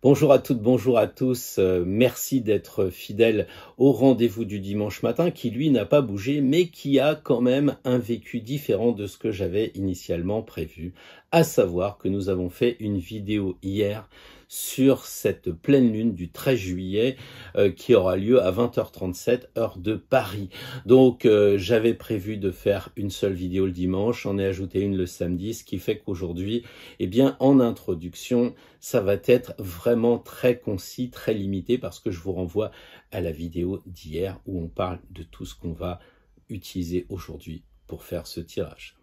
Bonjour à toutes, bonjour à tous. Merci d'être fidèles au rendez-vous du dimanche matin qui, lui, n'a pas bougé, mais qui a quand même un vécu différent de ce que j'avais initialement prévu. À savoir que nous avons fait une vidéo hier sur cette pleine lune du 13 juillet qui aura lieu à 20h37 heure de Paris. Donc j'avais prévu de faire une seule vidéo le dimanche, j'en ai ajouté une le samedi, ce qui fait qu'aujourd'hui, eh bien en introduction, ça va être vraiment très concis, très limité parce que je vous renvoie à la vidéo d'hier où on parle de tout ce qu'on va utiliser aujourd'hui pour faire ce tirage.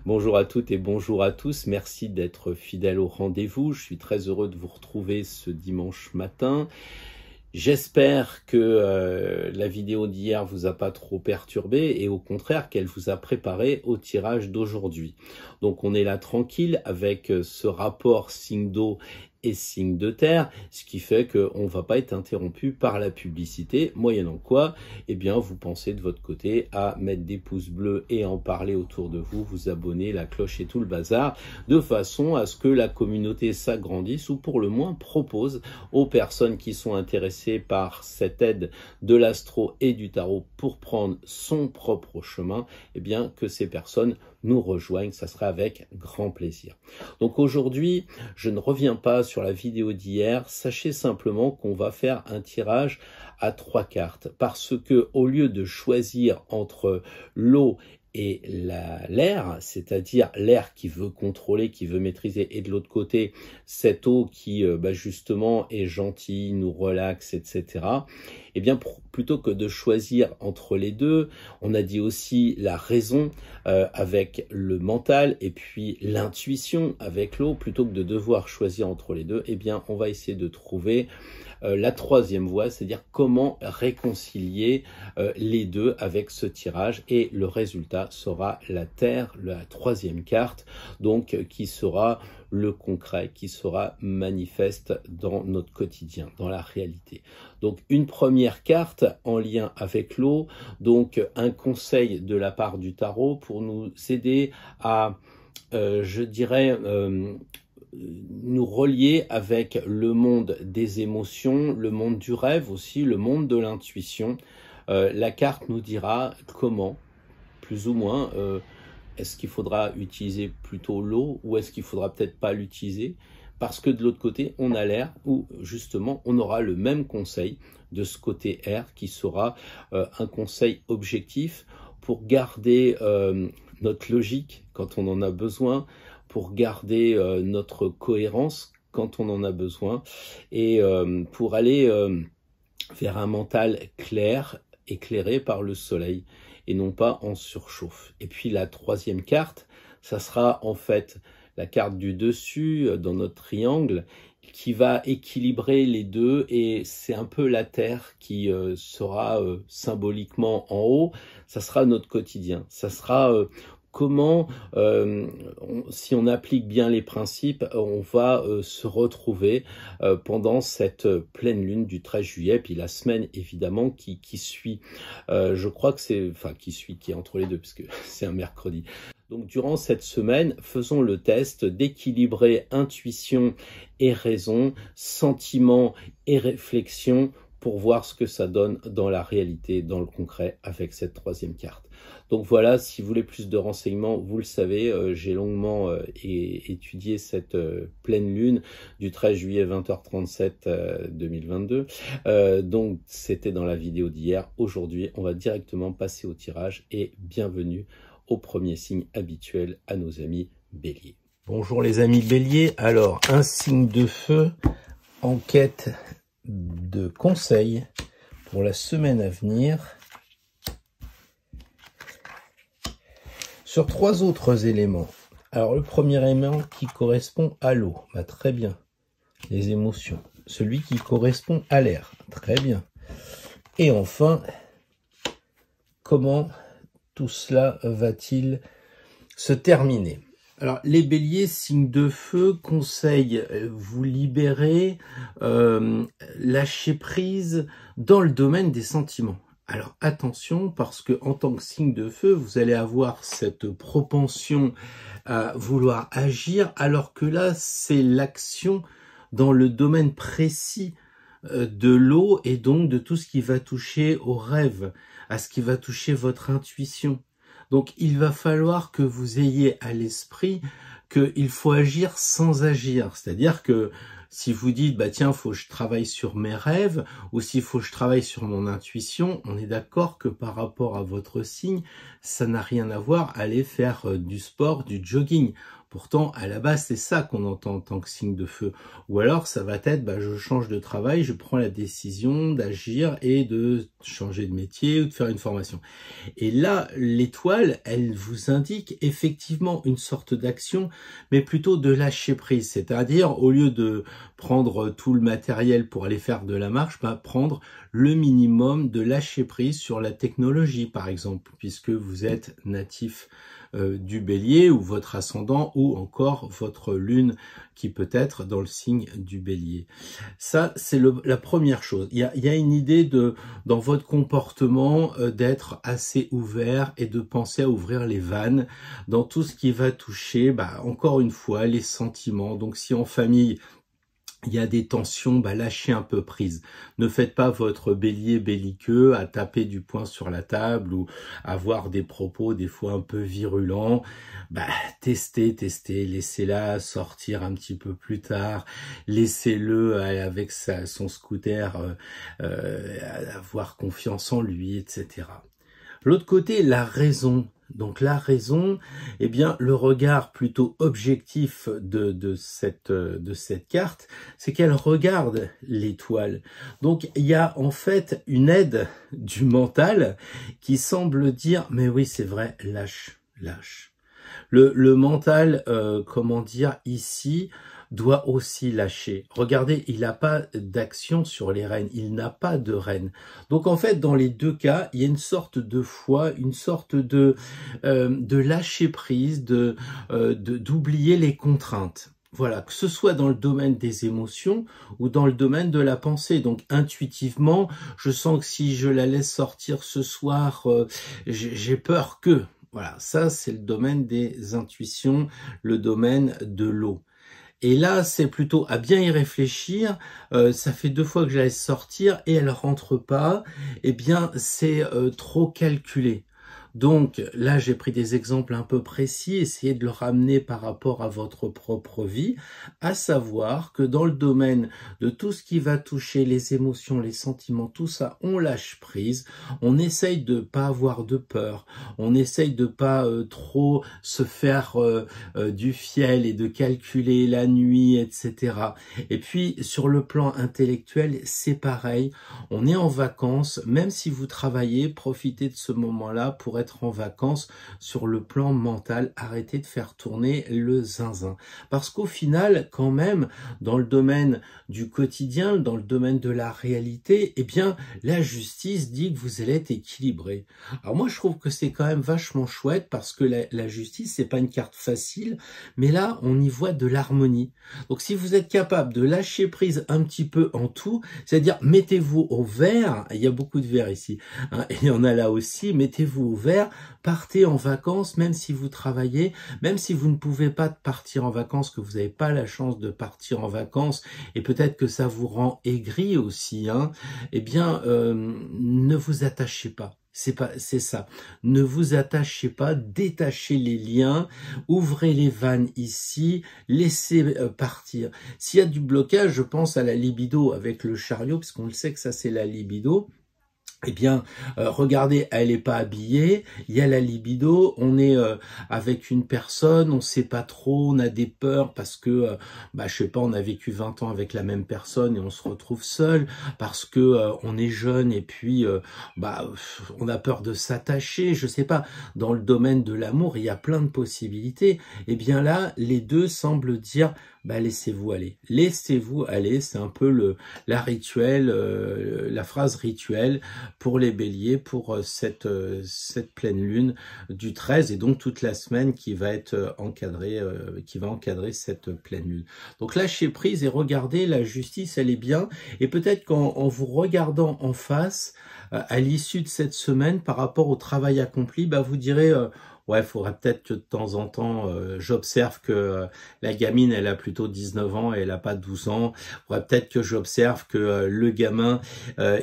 Bonjour à toutes et bonjour à tous, merci d'être fidèles au rendez-vous. Je suis très heureux de vous retrouver ce dimanche matin. J'espère que la vidéo d'hier vous a pas trop perturbé et au contraire qu'elle vous a préparé au tirage d'aujourd'hui. Donc on est là tranquille avec ce rapport signe d'eau et signe de terre, ce qui fait qu'on ne va pas être interrompu par la publicité, moyennant quoi, eh bien, vous pensez de votre côté à mettre des pouces bleus et en parler autour de vous, vous abonner, la cloche et tout le bazar, de façon à ce que la communauté s'agrandisse ou pour le moins propose aux personnes qui sont intéressées par cette aide de l'astro et du tarot pour prendre son propre chemin, eh bien, que ces personnes nous rejoignent, ça sera avec grand plaisir. Donc aujourd'hui, je ne reviens pas sur la vidéo d'hier, sachez simplement qu'on va faire un tirage à 3 cartes parce que au lieu de choisir entre l'eau et l'air, c'est-à-dire l'air qui veut contrôler, qui veut maîtriser, et de l'autre côté, cette eau qui justement est gentille, nous relaxe, etc. Eh bien, plutôt que de choisir entre les deux, on a dit aussi la raison avec le mental et puis l'intuition avec l'eau, plutôt que de devoir choisir entre les deux, eh bien, on va essayer de trouver la troisième voie, c'est-à-dire comment réconcilier les deux avec ce tirage, et le résultat sera la Terre, la troisième carte, donc qui sera le concret, qui sera manifeste dans notre quotidien, dans la réalité. Donc une première carte en lien avec l'eau, donc un conseil de la part du tarot pour nous aider à, je dirais, nous relier avec le monde des émotions, le monde du rêve aussi, le monde de l'intuition. La carte nous dira comment, plus ou moins, est-ce qu'il faudra utiliser plutôt l'eau ou est-ce qu'il faudra peut-être pas l'utiliser, parce que de l'autre côté, on a l'air où justement on aura le même conseil de ce côté air qui sera un conseil objectif pour garder notre logique quand on en a besoin, pour garder notre cohérence quand on en a besoin, et pour aller vers un mental clair, éclairé par le soleil, et non pas en surchauffe. Et puis la troisième carte, ça sera en fait la carte du dessus dans notre triangle, qui va équilibrer les deux, et c'est un peu la Terre qui sera symboliquement en haut. Ça sera notre quotidien, ça sera comment, si on applique bien les principes, on va se retrouver pendant cette pleine lune du 13 juillet, puis la semaine évidemment qui suit. Je crois que c'est, enfin qui est entre les deux, parce que c'est un mercredi. Donc durant cette semaine, faisons le test d'équilibrer intuition et raison, sentiment et réflexion, pour voir ce que ça donne dans la réalité, dans le concret, avec cette troisième carte. Donc voilà, si vous voulez plus de renseignements, vous le savez, j'ai longuement étudié cette pleine lune du 13 juillet 20h37 2022. Donc c'était dans la vidéo d'hier. Aujourd'hui, on va directement passer au tirage, et bienvenue au premier signe habituel, à nos amis Bélier. Bonjour les amis Bélier. Alors, un signe de feu en quête de conseils pour la semaine à venir sur 3 autres éléments. Alors le premier élément qui correspond à l'eau, bah, très bien, les émotions. Celui qui correspond à l'air, très bien. Et enfin, comment tout cela va-t-il se terminer? Alors, les béliers, signe de feu, conseillent vous libérer, lâcher prise dans le domaine des sentiments. Alors attention, parce que en tant que signe de feu, vous allez avoir cette propension à vouloir agir, alors que là, c'est l'action dans le domaine précis de l'eau et donc de tout ce qui va toucher au rêve, à ce qui va toucher votre intuition. Donc il va falloir que vous ayez à l'esprit qu'il faut agir sans agir, c'est-à-dire que si vous dites, bah tiens, faut que je travaille sur mes rêves, ou s'il faut que je travaille sur mon intuition, on est d'accord que par rapport à votre signe, ça n'a rien à voir, aller faire du sport, du jogging. Pourtant, à la base, c'est ça qu'on entend en tant que signe de feu. Ou alors, ça va être, bah, je change de travail, je prends la décision d'agir et de changer de métier ou de faire une formation. Et là, l'étoile, elle vous indique effectivement une sorte d'action, mais plutôt de lâcher prise. C'est-à-dire, au lieu de prendre tout le matériel pour aller faire de la marche, bah, prendre le minimum de lâcher prise sur la technologie, par exemple, puisque vous êtes natif du Bélier ou votre ascendant ou encore votre lune qui peut être dans le signe du Bélier. Ça, c'est la première chose. Il y a une idée dans votre comportement d'être assez ouvert et de penser à ouvrir les vannes dans tout ce qui va toucher, bah, encore une fois, les sentiments. Donc si en famille, il y a des tensions, bah lâchez un peu prise. Ne faites pas votre bélier belliqueux à taper du poing sur la table ou avoir des propos des fois un peu virulents. Bah, testez, laissez-la sortir un petit peu plus tard. Laissez-le avec son scooter avoir confiance en lui, etc. L'autre côté, la raison. Donc la raison, eh bien le regard plutôt objectif de cette carte, c'est qu'elle regarde l'étoile. Donc il y a en fait une aide du mental qui semble dire mais oui c'est vrai, lâche. Le mental, comment dire ici, doit aussi lâcher. Regardez, il n'a pas d'action sur les rênes, il n'a pas de rênes. Donc en fait, dans les deux cas, il y a une sorte de foi, une sorte de lâcher prise, d'oublier les contraintes. Voilà, que ce soit dans le domaine des émotions ou dans le domaine de la pensée. Donc intuitivement, je sens que si je la laisse sortir ce soir, j'ai peur que... Voilà, ça c'est le domaine des intuitions, le domaine de l'eau. Et là, c'est plutôt à bien y réfléchir. Ça fait 2 fois que j'allais sortir et elle rentre pas. Eh bien, c'est trop calculé. Donc là, j'ai pris des exemples un peu précis, essayez de le ramener par rapport à votre propre vie, à savoir que dans le domaine de tout ce qui va toucher les émotions, les sentiments, tout ça, on lâche prise, on essaye de pas avoir de peur, on essaye de pas trop se faire du fiel et de calculer la nuit, etc. Et puis sur le plan intellectuel, c'est pareil, on est en vacances, même si vous travaillez, profitez de ce moment-là pour être en vacances sur le plan mental, arrêtez de faire tourner le zinzin. Parce qu'au final, quand même, dans le domaine du quotidien, dans le domaine de la réalité, eh bien, la justice dit que vous allez être équilibré. Alors moi, je trouve que c'est quand même vachement chouette parce que la justice, c'est pas une carte facile, mais là, on y voit de l'harmonie. Donc si vous êtes capable de lâcher prise un petit peu en tout, c'est-à-dire mettez-vous au vert, il y a beaucoup de vert ici, hein, et il y en a là aussi, mettez-vous au vert, partez en vacances, même si vous travaillez, même si vous ne pouvez pas partir en vacances, que vous n'avez pas la chance de partir en vacances, et peut-être que ça vous rend aigri aussi, hein, eh bien, ne vous attachez pas. C'est ça. Ne vous attachez pas, détachez les liens, ouvrez les vannes ici, laissez partir. S'il y a du blocage, je pense à la libido avec le chariot, parce qu'on le sait que ça c'est la libido. Eh bien, regardez, elle est pas habillée, il y a la libido, on est avec une personne, on sait pas trop, on a des peurs parce que, je sais pas, on a vécu 20 ans avec la même personne et on se retrouve seul parce que on est jeune et puis, on a peur de s'attacher, je sais pas. Dans le domaine de l'amour, il y a plein de possibilités. Eh bien là, les deux semblent dire, bah laissez-vous aller. Laissez-vous aller, c'est un peu la phrase rituelle pour les béliers, pour cette pleine lune du 13 et donc toute la semaine qui va être encadrée, qui va encadrer cette pleine lune. Donc lâchez prise et regardez, la justice, elle est bien. Et peut-être qu'en vous regardant en face, à l'issue de cette semaine, par rapport au travail accompli, bah vous direz... ouais, il faudrait peut-être que de temps en temps, j'observe que la gamine, elle a plutôt 19 ans et elle n'a pas 12 ans. Il faudrait peut-être que j'observe que le gamin,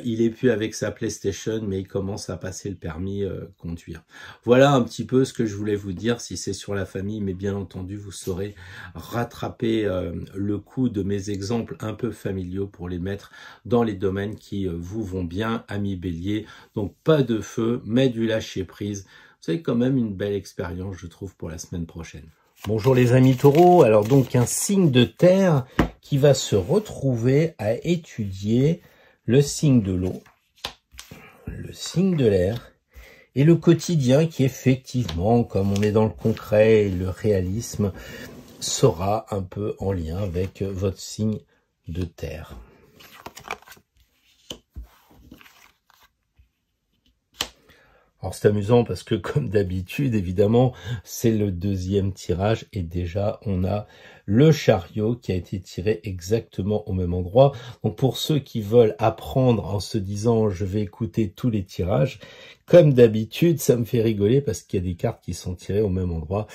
il est plus avec sa PlayStation, mais il commence à passer le permis conduire. Voilà un petit peu ce que je voulais vous dire si c'est sur la famille, mais bien entendu, vous saurez rattraper le coup de mes exemples un peu familiaux pour les mettre dans les domaines qui vous vont bien, amis bélier. Donc pas de feu, mais du lâcher-prise. C'est quand même une belle expérience, je trouve, pour la semaine prochaine. Bonjour les amis taureaux. Alors donc un signe de terre qui va se retrouver à étudier le signe de l'eau, le signe de l'air et le quotidien qui effectivement, comme on est dans le concret et le réalisme, sera un peu en lien avec votre signe de terre. Alors c'est amusant parce que comme d'habitude, évidemment, c'est le deuxième tirage et déjà on a le chariot qui a été tiré exactement au même endroit. Donc pour ceux qui veulent apprendre en se disant je vais écouter tous les tirages, comme d'habitude, ça me fait rigoler parce qu'il y a des cartes qui sont tirées au même endroit.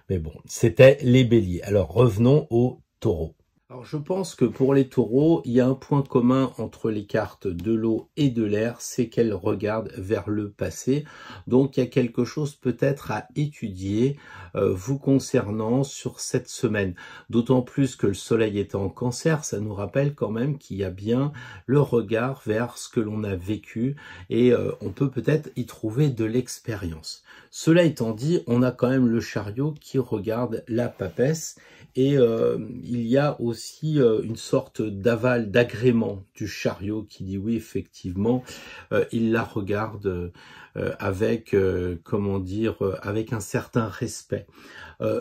Mais bon, c'était les béliers. Alors revenons aux taureaux. Alors je pense que pour les taureaux, il y a un point commun entre les cartes de l'eau et de l'air, c'est qu'elles regardent vers le passé. Donc il y a quelque chose peut-être à étudier vous concernant sur cette semaine. D'autant plus que le soleil est en cancer, ça nous rappelle quand même qu'il y a bien le regard vers ce que l'on a vécu et on peut peut-être y trouver de l'expérience. Cela étant dit, on a quand même le chariot qui regarde la papesse. Et il y a aussi une sorte d'aval, d'agrément du chariot qui dit oui, effectivement, il la regarde avec, comment dire, avec un certain respect.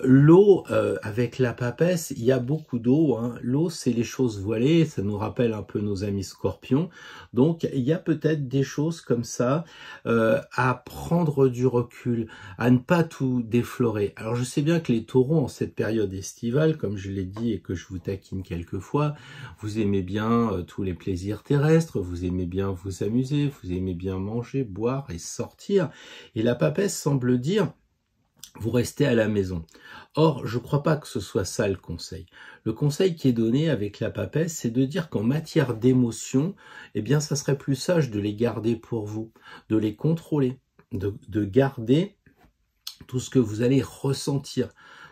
L'eau, avec la papesse, il y a beaucoup d'eau. Hein. L'eau, c'est les choses voilées, ça nous rappelle un peu nos amis scorpions. Donc, il y a peut-être des choses comme ça à prendre du recul, à ne pas tout déflorer. Alors, je sais bien que les taureaux, en cette période estivale, comme je l'ai dit et que je vous taquine quelquefois, vous aimez bien tous les plaisirs terrestres, vous aimez bien vous amuser, vous aimez bien manger, boire et sortir. Et la papesse semble dire... vous restez à la maison. Or, je ne crois pas que ce soit ça le conseil. Le conseil qui est donné avec la papesse, c'est de dire qu'en matière d'émotion, eh bien, ça serait plus sage de les garder pour vous, de les contrôler, de garder tout ce que vous allez ressentir.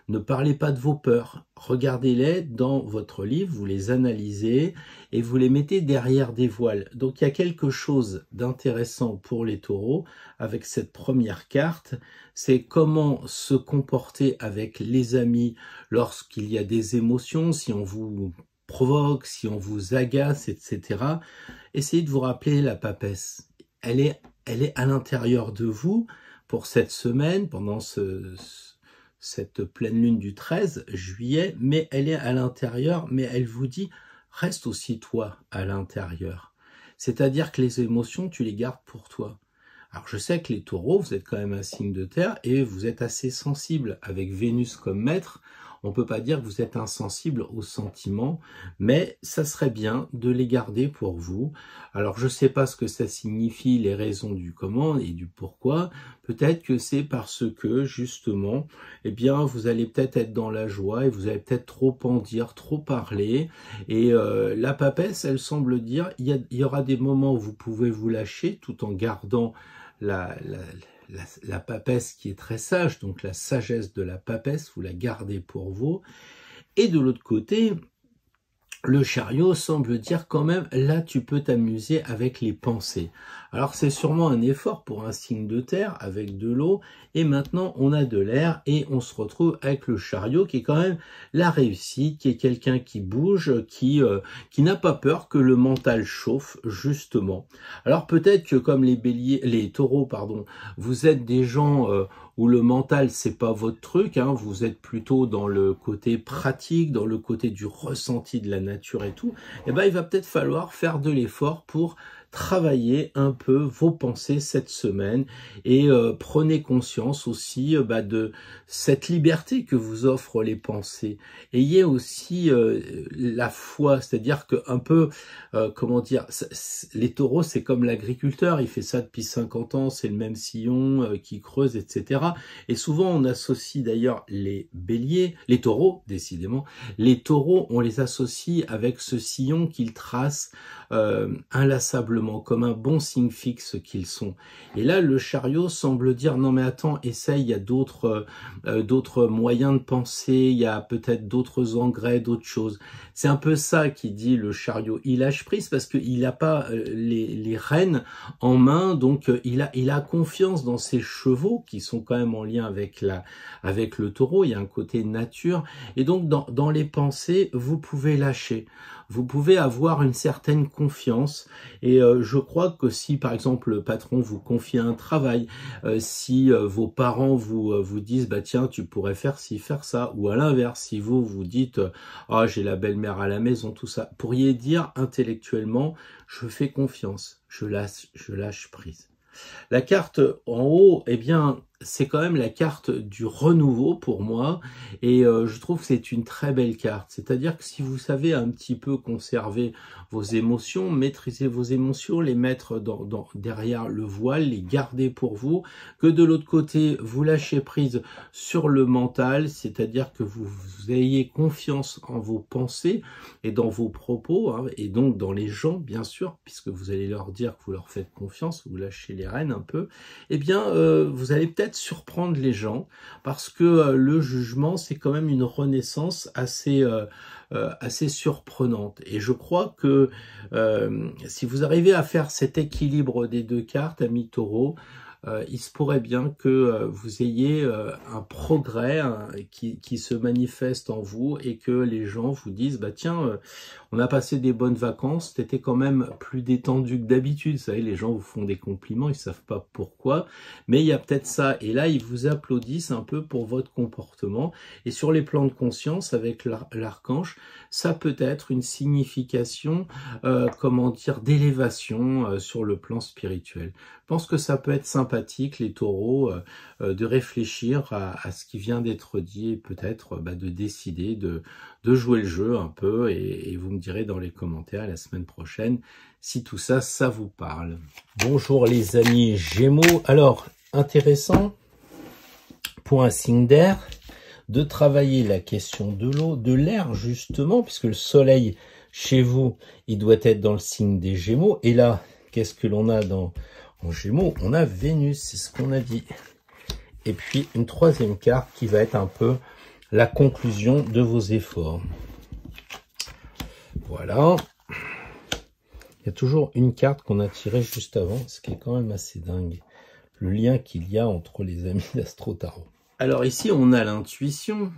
Ne parlez pas de vos peurs, regardez-les dans votre livre, vous les analysez et vous les mettez derrière des voiles. Donc il y a quelque chose d'intéressant pour les taureaux avec cette première carte, c'est comment se comporter avec les amis lorsqu'il y a des émotions, si on vous provoque, si on vous agace, etc. Essayez de vous rappeler la papesse. Elle est à l'intérieur de vous pour cette semaine, pendant cette pleine lune du 13 juillet, mais elle est à l'intérieur, mais elle vous dit, reste aussi toi à l'intérieur. C'est-à-dire que les émotions, tu les gardes pour toi. Alors je sais que les taureaux, vous êtes quand même un signe de terre et vous êtes assez sensible avec Vénus comme maître. On ne peut pas dire que vous êtes insensible aux sentiments, mais ça serait bien de les garder pour vous. Alors je ne sais pas ce que ça signifie, les raisons du comment et du pourquoi. Peut-être que c'est parce que justement, eh bien, vous allez peut-être être dans la joie et vous allez peut-être trop en dire, trop parler. Et la papesse, elle semble dire, il y aura des moments où vous pouvez vous lâcher tout en gardant la papesse qui est très sage, donc la sagesse de la papesse, vous la gardez pour vous. Et de l'autre côté, le chariot semble dire quand même, là tu peux t'amuser avec les pensées. Alors c'est sûrement un effort pour un signe de terre avec de l'eau, et maintenant on a de l'air et on se retrouve avec le chariot qui est quand même la réussite, qui est quelqu'un qui bouge, qui n'a pas peur que le mental chauffe justement. Alors peut-être que comme les taureaux, pardon, vous êtes des gens où le mental c'est pas votre truc, hein, vous êtes plutôt dans le côté pratique, dans le côté du ressenti de la nature et tout, et ben il va peut-être falloir faire de l'effort pour travailler un peu vos pensées cette semaine et prenez conscience aussi de cette liberté que vous offrent les pensées. Ayez aussi la foi, c'est-à-dire que un peu, comment dire, les taureaux c'est comme l'agriculteur, il fait ça depuis 50 ans, c'est le même sillon qui creuse, etc. Et souvent on associe d'ailleurs les béliers, les taureaux décidément, les taureaux on les associe avec ce sillon qu'ils tracent inlassablement, comme un bon signe fixe qu'ils sont. Et là, le chariot semble dire, non mais attends, essaye, il y a d'autres moyens de penser, il y a peut-être d'autres engrais, d'autres choses. C'est un peu ça qui dit le chariot. Il lâche prise parce qu'il n'a pas les rênes en main, donc il a confiance dans ses chevaux qui sont quand même en lien avec le taureau, il y a un côté nature, et donc dans les pensées, vous pouvez lâcher. Vous pouvez avoir une certaine confiance et je crois que si par exemple le patron vous confie un travail, si vos parents vous disent bah tiens tu pourrais faire ci, faire ça, ou à l'inverse si vous dites ah j'ai la belle-mère à la maison, tout ça, pourriez dire intellectuellement je fais confiance, je lâche prise. La carte en haut, eh bien, c'est quand même la carte du renouveau pour moi et je trouve que c'est une très belle carte. C'est-à-dire que si vous savez un petit peu conserver vos émotions, maîtriser vos émotions, les mettre derrière le voile, les garder pour vous, que de l'autre côté, vous lâchez prise sur le mental, c'est-à-dire que vous ayez confiance en vos pensées et dans vos propos, hein, et donc dans les gens, bien sûr, puisque vous allez leur dire que vous leur faites confiance, vous lâchez les rênes un peu, eh bien, vous allez peut-être surprendre les gens parce que le jugement c'est quand même une renaissance assez surprenante et je crois que si vous arrivez à faire cet équilibre des deux cartes, amis taureaux, il se pourrait bien que vous ayez un progrès qui se manifeste en vous et que les gens vous disent bah tiens on a passé des bonnes vacances, t'étais quand même plus détendu que d'habitude. Vous savez, les gens vous font des compliments, ils savent pas pourquoi, mais il y a peut-être ça et là ils vous applaudissent un peu pour votre comportement et sur les plans de conscience avec l'archange, ça peut être une signification comment dire d'élévation sur le plan spirituel. Je pense que ça peut être sympathique, les taureaux, de réfléchir à ce qui vient d'être dit et peut-être de décider de jouer le jeu un peu et vous me direz dans les commentaires la semaine prochaine si tout ça, ça vous parle. Bonjour les amis Gémeaux. Alors, intéressant pour un signe d'air de travailler la question de l'eau, de l'air justement, puisque le soleil chez vous, il doit être dans le signe des Gémeaux. Et là, qu'est-ce que l'on a en Gémeaux? On a Vénus, c'est ce qu'on a dit. Et puis une troisième carte qui va être un peu la conclusion de vos efforts. Voilà. Il y a toujours une carte qu'on a tirée juste avant, ce qui est quand même assez dingue. Le lien qu'il y a entre les amis d'Astro Tarot. Alors ici, on a l'intuition.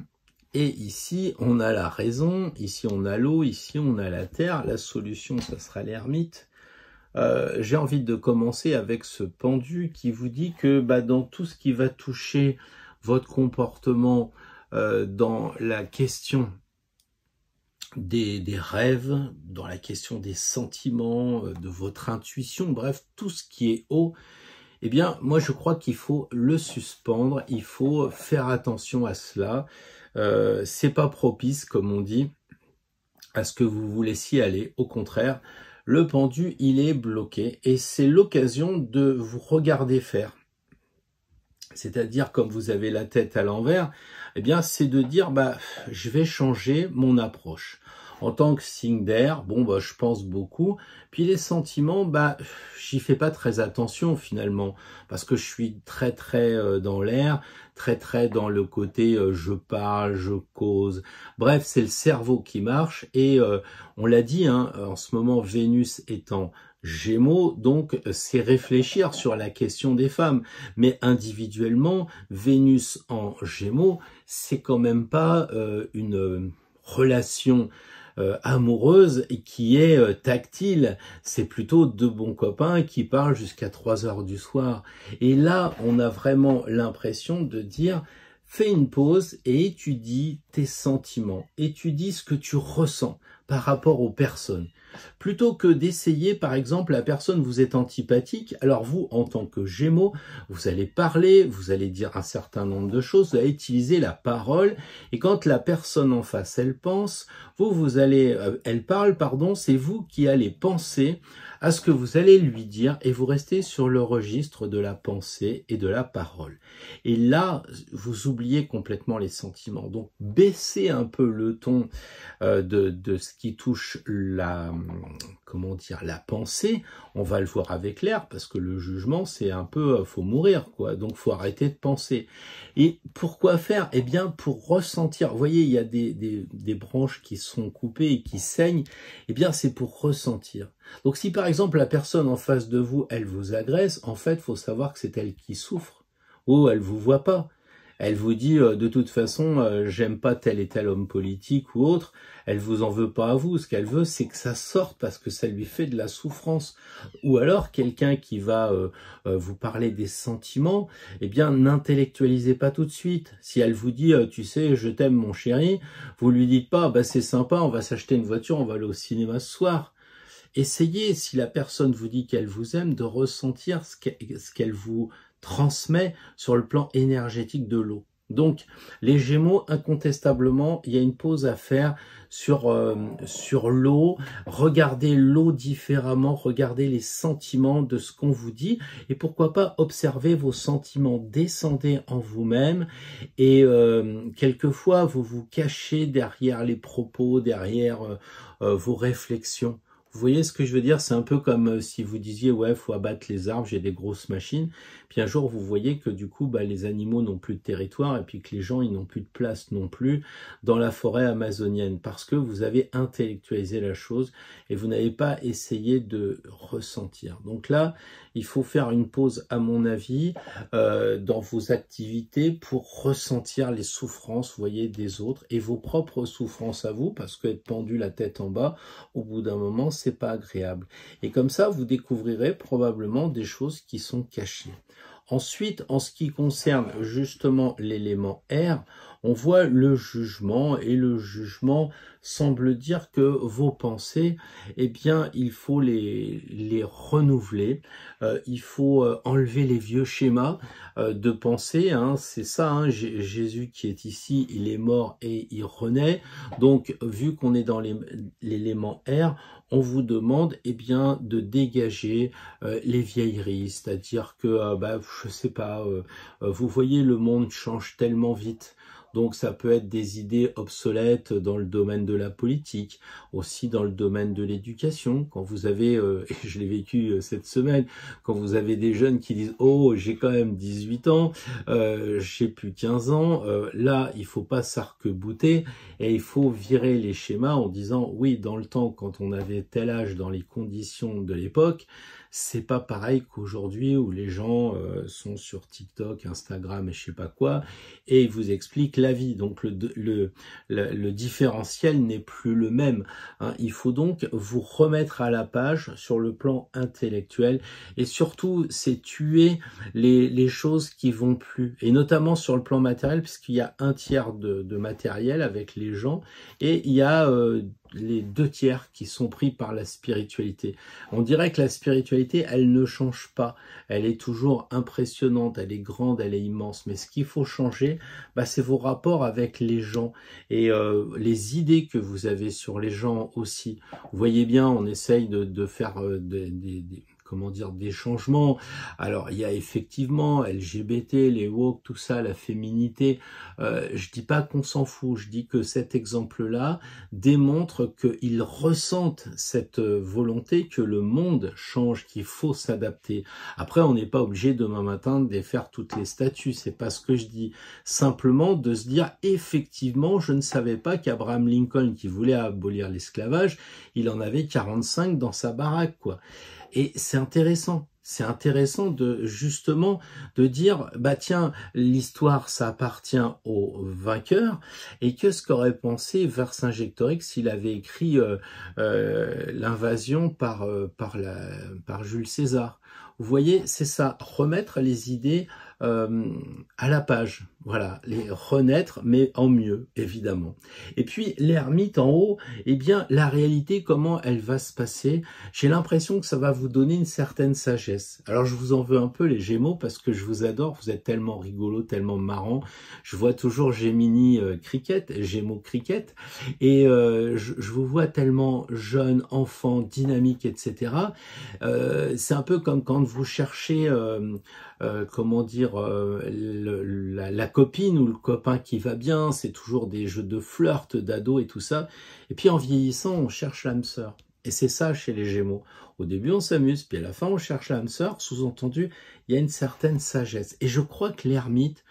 Et ici, on a la raison. Ici, on a l'eau. Ici, on a la terre. La solution, ça sera l'ermite. J'ai envie de commencer avec ce pendu qui vous dit que dans tout ce qui va toucher votre comportement, dans la question des rêves, dans la question des sentiments, de votre intuition, bref, tout ce qui est haut, eh bien, moi je crois qu'il faut le suspendre, il faut faire attention à cela. C'est pas propice, comme on dit, à ce que vous vous laissiez aller. Au contraire, le pendu, il est bloqué et c'est l'occasion de vous regarder faire. C'est-à-dire, comme vous avez la tête à l'envers, eh bien, c'est de dire, je vais changer mon approche. En tant que signe d'air, bon, bah, je pense beaucoup. Puis les sentiments, bah, j'y fais pas très attention finalement, parce que je suis très dans l'air, très dans le côté je parle, je cause. Bref, c'est le cerveau qui marche et on l'a dit, hein, en ce moment Vénus étant Gémeaux, donc c'est réfléchir sur la question des femmes. Mais individuellement, Vénus en Gémeaux, c'est quand même pas une relation amoureuse et qui est tactile. C'est plutôt deux bons copains qui parlent jusqu'à 3 heures du soir. Et là, on a vraiment l'impression de dire, fais une pause et étudie tes sentiments, étudie ce que tu ressens par rapport aux personnes. Plutôt que d'essayer, par exemple, la personne vous est antipathique, alors vous, en tant que Gémeaux, vous allez parler, vous allez dire un certain nombre de choses, vous allez utiliser la parole, et quand la personne en face, elle pense, elle parle, pardon, c'est vous qui allez penser à ce que vous allez lui dire, et vous restez sur le registre de la pensée et de la parole. Et là, vous oubliez complètement les sentiments. Donc, baissez un peu le ton de ce qui touche la pensée. On va le voir avec l'air, parce que le jugement, c'est un peu, faut mourir, quoi. Donc, faut arrêter de penser. Et pourquoi faire? Eh bien, pour ressentir. Vous voyez, il y a des branches qui sont coupées et qui saignent. Eh bien, c'est pour ressentir. Donc, si par exemple, la personne en face de vous, elle vous agresse, en fait, faut savoir que c'est elle qui souffre. Ou elle vous voit pas. Elle vous dit, de toute façon, j'aime pas tel et tel homme politique ou autre. Elle vous en veut pas à vous. Ce qu'elle veut, c'est que ça sorte parce que ça lui fait de la souffrance. Ou alors, quelqu'un qui va vous parler des sentiments, eh bien, n'intellectualisez pas tout de suite. Si elle vous dit, tu sais, je t'aime mon chéri, vous lui dites pas, bah c'est sympa, on va s'acheter une voiture, on va aller au cinéma ce soir. Essayez, si la personne vous dit qu'elle vous aime, de ressentir ce qu'elle vous transmet sur le plan énergétique de l'eau. Donc, les Gémeaux, incontestablement, il y a une pause à faire sur l'eau. Regardez l'eau différemment, regardez les sentiments de ce qu'on vous dit et pourquoi pas observer vos sentiments, descendez en vous-même et quelquefois vous vous cachez derrière les propos, derrière vos réflexions. Vous voyez ce que je veux dire? C'est un peu comme si vous disiez « ouais, faut abattre les arbres, j'ai des grosses machines ». Puis un jour, vous voyez que du coup, les animaux n'ont plus de territoire et puis que les gens, ils n'ont plus de place non plus dans la forêt amazonienne parce que vous avez intellectualisé la chose et vous n'avez pas essayé de ressentir. Donc là, il faut faire une pause, à mon avis, dans vos activités pour ressentir les souffrances, vous voyez, des autres et vos propres souffrances à vous parce qu'être pendu la tête en bas, au bout d'un moment, c'est pas agréable. Et comme ça, vous découvrirez probablement des choses qui sont cachées. Ensuite, en ce qui concerne justement l'élément air, on voit le jugement et le jugement semble dire que vos pensées, eh bien, il faut les renouveler, il faut enlever les vieux schémas de pensée, hein, c'est ça, hein, Jésus qui est ici, il est mort et il renaît, donc vu qu'on est dans l'élément air, on vous demande eh bien de dégager les vieilleries, c'est-à-dire que je sais pas, vous voyez le monde change tellement vite. Donc ça peut être des idées obsolètes dans le domaine de la politique, aussi dans le domaine de l'éducation. Quand vous avez, et je l'ai vécu cette semaine, quand vous avez des jeunes qui disent « Oh, j'ai quand même 18 ans, j'ai plus 15 ans », là, il faut pas s'arc-bouter et il faut virer les schémas en disant « Oui, dans le temps, quand on avait tel âge dans les conditions de l'époque, c'est pas pareil qu'aujourd'hui où les gens sont sur TikTok, Instagram et je sais pas quoi, et ils vous expliquent la vie. Donc le différentiel n'est plus le même. Hein. Il faut donc vous remettre à la page sur le plan intellectuel et surtout c'est tuer les choses qui vont plus. Et notamment sur le plan matériel, puisqu'il y a un tiers de matériel avec les gens et il y a les 2 tiers qui sont pris par la spiritualité. On dirait que la spiritualité, elle ne change pas. Elle est toujours impressionnante, elle est grande, elle est immense. Mais ce qu'il faut changer, c'est vos rapports avec les gens et les idées que vous avez sur les gens aussi. Vous voyez bien, on essaye de faire comment dire, des changements. Alors, il y a effectivement LGBT, les woke, tout ça, la féminité. Je dis pas qu'on s'en fout, je dis que cet exemple-là démontre qu'ils ressentent cette volonté que le monde change, qu'il faut s'adapter. Après, on n'est pas obligé demain matin de défaire toutes les statues, c'est pas ce que je dis. Simplement de se dire, effectivement, je ne savais pas qu'Abraham Lincoln, qui voulait abolir l'esclavage, il en avait 45 dans sa baraque, quoi. Et c'est intéressant. C'est intéressant de justement de dire, bah tiens, l'histoire ça appartient aux vainqueurs, et que ce qu'aurait pensé Vercingétorix s'il avait écrit l'invasion par Jules César. Vous voyez, c'est ça, remettre les idées à la page, voilà, les renaître, mais en mieux, évidemment. Et puis, l'ermite en haut, eh bien, la réalité, comment elle va se passer, j'ai l'impression que ça va vous donner une certaine sagesse. Alors, je vous en veux un peu, les Gémeaux, parce que je vous adore, vous êtes tellement rigolo, tellement marrant. Je vois toujours Gemini Cricket, Gémeaux Cricket, et je vous vois tellement jeune, enfant, dynamique, etc. C'est un peu comme quand vous cherchez... comment dire, la copine ou le copain qui va bien, c'est toujours des jeux de flirt, d'ado et tout ça. Et puis en vieillissant, on cherche l'âme sœur. Et c'est ça chez les Gémeaux. Au début, on s'amuse, puis à la fin, on cherche l'âme sœur. Sous-entendu, il y a une certaine sagesse. Et je crois que l'ermite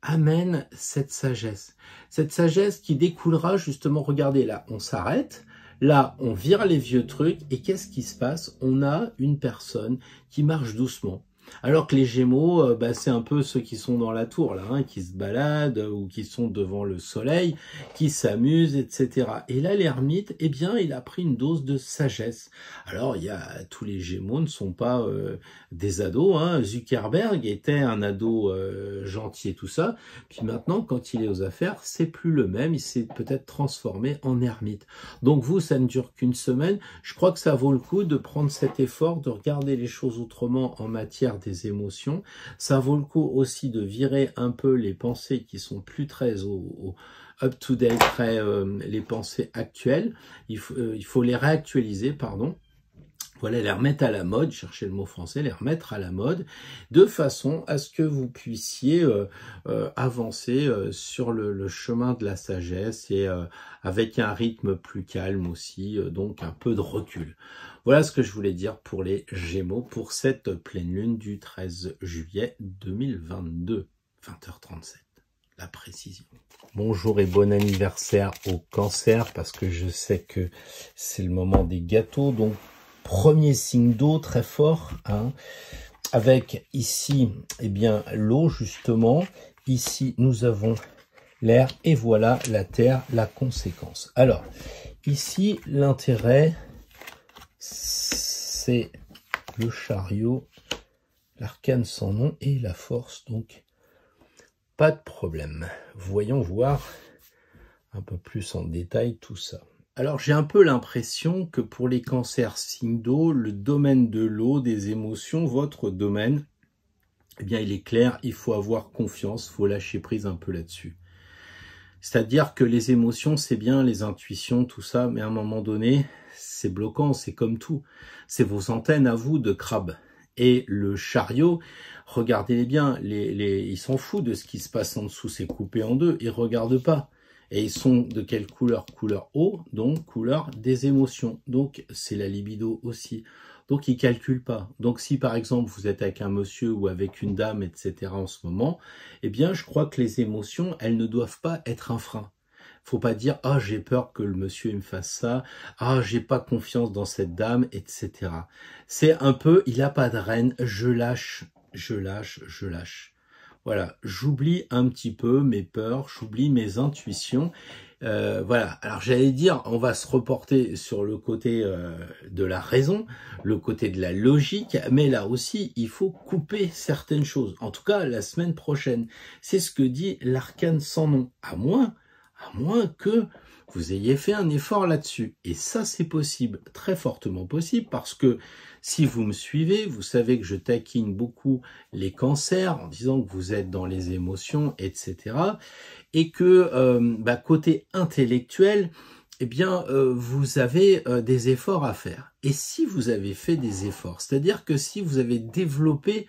amène cette sagesse. Cette sagesse qui découlera justement, regardez là, on s'arrête. Là, on vire les vieux trucs. Et qu'est-ce qui se passe? On a une personne qui marche doucement. Alors que les Gémeaux, c'est un peu ceux qui sont dans la tour, là, hein, qui se baladent ou qui sont devant le soleil, qui s'amusent, etc. Et là, l'ermite, eh bien, il a pris une dose de sagesse. Alors, tous les Gémeaux ne sont pas des ados, hein. Zuckerberg était un ado gentil et tout ça. Puis maintenant, quand il est aux affaires, c'est plus le même. Il s'est peut-être transformé en ermite. Donc vous, ça ne dure qu'une semaine. Je crois que ça vaut le coup de prendre cet effort, de regarder les choses autrement en matière des émotions. Ça vaut le coup aussi de virer un peu les pensées qui sont plus très up-to-date, les pensées actuelles. Il faut les réactualiser, pardon. Voilà, les remettre à la mode, chercher le mot français, les remettre à la mode, de façon à ce que vous puissiez avancer sur le chemin de la sagesse et avec un rythme plus calme aussi, donc un peu de recul. Voilà ce que je voulais dire pour les Gémeaux, pour cette pleine lune du 13 juillet 2022, 20h37, la précision. Bonjour et bon anniversaire au Cancer, parce que je sais que c'est le moment des gâteaux, donc premier signe d'eau très fort, hein, avec ici, eh bien, l'eau justement. Ici, nous avons l'air et voilà la terre, la conséquence. Alors, ici, l'intérêt, c'est le chariot, l'arcane sans nom et la force, donc pas de problème. Voyons voir un peu plus en détail tout ça. Alors, j'ai un peu l'impression que pour les cancers signe d'eau, le domaine de l'eau, des émotions, votre domaine, eh bien, il est clair, il faut avoir confiance, il faut lâcher prise un peu là-dessus. C'est-à-dire que les émotions, c'est bien, les intuitions, tout ça, mais à un moment donné, c'est bloquant, c'est comme tout. C'est vos antennes à vous de crabe. Et le chariot, regardez-les bien, ils s'en foutent de ce qui se passe en dessous, c'est coupé en deux, ils ne regardent pas. Et ils sont de quelle couleur? Couleur eau, donc couleur des émotions. Donc c'est la libido aussi. Donc ils ne calculent pas. Donc si par exemple vous êtes avec un monsieur ou avec une dame, etc. en ce moment, eh bien je crois que les émotions, elles ne doivent pas être un frein. Faut pas dire « Ah, j'ai peur que le monsieur il me fasse ça. Ah, j'ai pas confiance dans cette dame, etc. » C'est un peu, il n'a pas de rêne, je lâche, je lâche, je lâche. Voilà, j'oublie un petit peu mes peurs, j'oublie mes intuitions. Voilà, alors j'allais dire, on va se reporter sur le côté de la raison, le côté de la logique, mais là aussi, il faut couper certaines choses. En tout cas, la semaine prochaine, c'est ce que dit l'arcane sans nom, à moins que vous ayez fait un effort là-dessus. Et ça, c'est possible, très fortement possible, parce que si vous me suivez, vous savez que je taquine beaucoup les cancers en disant que vous êtes dans les émotions, etc. Et que côté intellectuel, eh bien, vous avez des efforts à faire. Et si vous avez fait des efforts, c'est-à-dire que si vous avez développé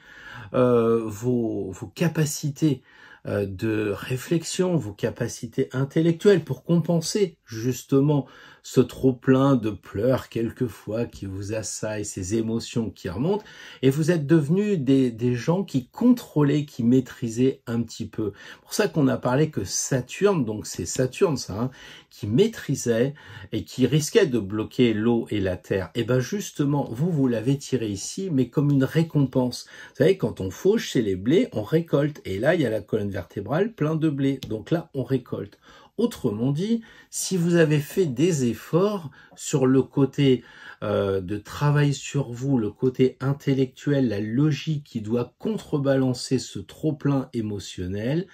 vos capacités de réflexion, vos capacités intellectuelles pour compenser justement ce trop-plein de pleurs quelquefois qui vous assaillent, ces émotions qui remontent, et vous êtes devenus des gens qui contrôlaient, qui maîtrisaient un petit peu. C'est pour ça qu'on a parlé que Saturne, donc c'est Saturne ça, hein, qui maîtrisait et qui risquait de bloquer l'eau et la terre. Et bien justement, vous l'avez tiré ici, mais comme une récompense. Vous savez, quand on fauche chez les blés, on récolte. Et là, il y a la colonne vertébrale plein de blé. Donc là, on récolte. Autrement dit, si vous avez fait des efforts sur le côté de travail sur vous, le côté intellectuel, la logique qui doit contrebalancer ce trop-plein émotionnel,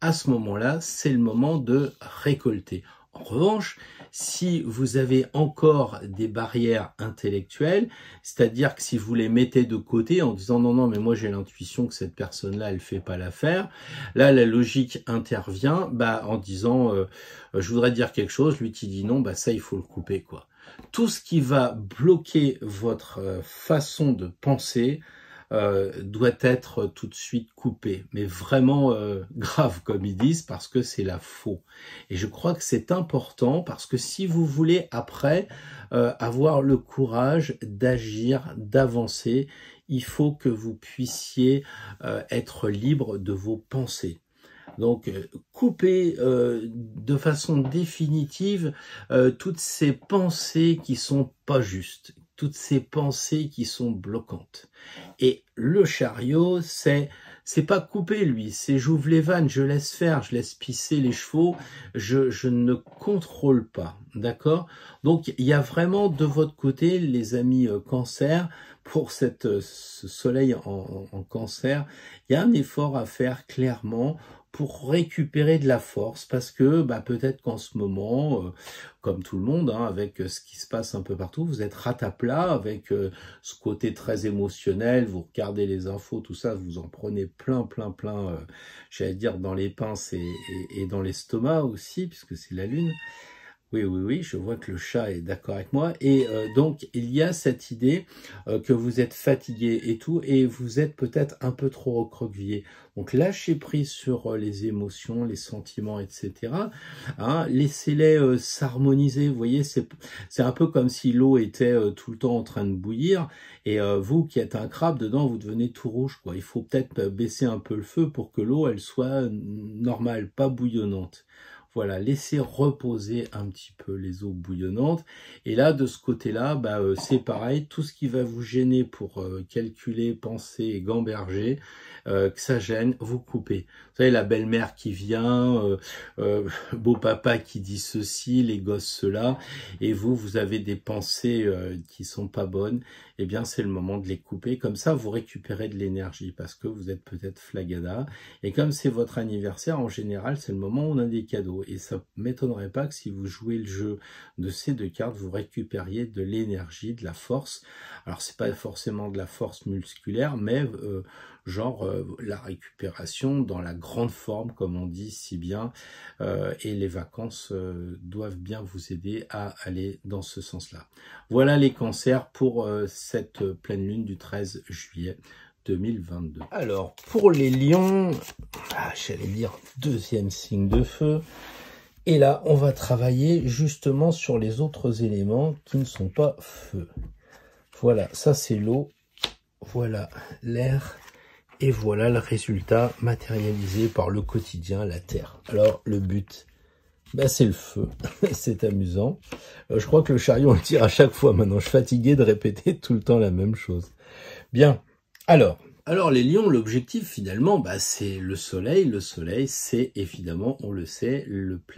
à ce moment-là, c'est le moment de récolter. En revanche, si vous avez encore des barrières intellectuelles, c'est-à-dire que si vous les mettez de côté en disant non, mais moi j'ai l'intuition que cette personne-là, elle fait pas l'affaire, là la logique intervient en disant je voudrais dire quelque chose, lui qui dit non, ça il faut le couper quoi. Tout ce qui va bloquer votre façon de penser doit être tout de suite coupé, mais vraiment grave comme ils disent, parce que c'est la faux. Et je crois que c'est important, parce que si vous voulez après avoir le courage d'agir, d'avancer, il faut que vous puissiez être libre de vos pensées. Donc, couper de façon définitive toutes ces pensées qui sont pas justes, toutes ces pensées qui sont bloquantes. Et le chariot, c'est pas couper lui, c'est j'ouvre les vannes, je laisse faire, je laisse pisser les chevaux, je ne contrôle pas, d'accord? Donc il y a vraiment de votre côté, les amis cancer, pour ce soleil en cancer, il y a un effort à faire clairement pour récupérer de la force, parce que peut-être qu'en ce moment, comme tout le monde, hein, avec ce qui se passe un peu partout, vous êtes rataplat avec ce côté très émotionnel, vous regardez les infos, tout ça, vous en prenez plein, j'allais dire dans les pinces et dans l'estomac aussi, puisque c'est la lune. Oui, je vois que le chat est d'accord avec moi. Et donc, il y a cette idée que vous êtes fatigué et tout, et vous êtes peut-être un peu trop recroquevillé. Donc, lâchez prise sur les émotions, les sentiments, etc. Hein, laissez-les s'harmoniser. Vous voyez, c'est un peu comme si l'eau était tout le temps en train de bouillir, et vous qui êtes un crabe, dedans, vous devenez tout rouge, quoi. Il faut peut-être baisser un peu le feu pour que l'eau, elle soit normale, pas bouillonnante. Voilà, laissez reposer un petit peu les eaux bouillonnantes. Et là, de ce côté-là, c'est pareil, tout ce qui va vous gêner pour calculer, penser et gamberger, que ça gêne, vous coupez. Vous savez, la belle-mère qui vient, beau-papa qui dit ceci, les gosses cela, et vous avez des pensées qui sont pas bonnes, eh bien c'est le moment de les couper. Comme ça, vous récupérez de l'énergie, parce que vous êtes peut-être flagada. Et comme c'est votre anniversaire, en général, c'est le moment où on a des cadeaux. Et ça ne m'étonnerait pas que si vous jouez le jeu de ces deux cartes, vous récupériez de l'énergie, de la force. Alors, c'est pas forcément de la force musculaire, mais la récupération dans la grande forme, comme on dit si bien. Et les vacances doivent bien vous aider à aller dans ce sens-là. Voilà les cancers pour cette pleine lune du 13 juillet. 2022. Alors, pour les lions, j'allais dire deuxième signe de feu, et là, on va travailler justement sur les autres éléments qui ne sont pas feu. Voilà, ça c'est l'eau, voilà l'air, et voilà le résultat matérialisé par le quotidien, la terre. Alors, le but, c'est le feu, c'est amusant. Je crois que le chariot, on le tire à chaque fois maintenant, je suis fatigué de répéter tout le temps la même chose. Bien. Alors les lions, l'objectif finalement, c'est le soleil. Le soleil, c'est évidemment, on le sait,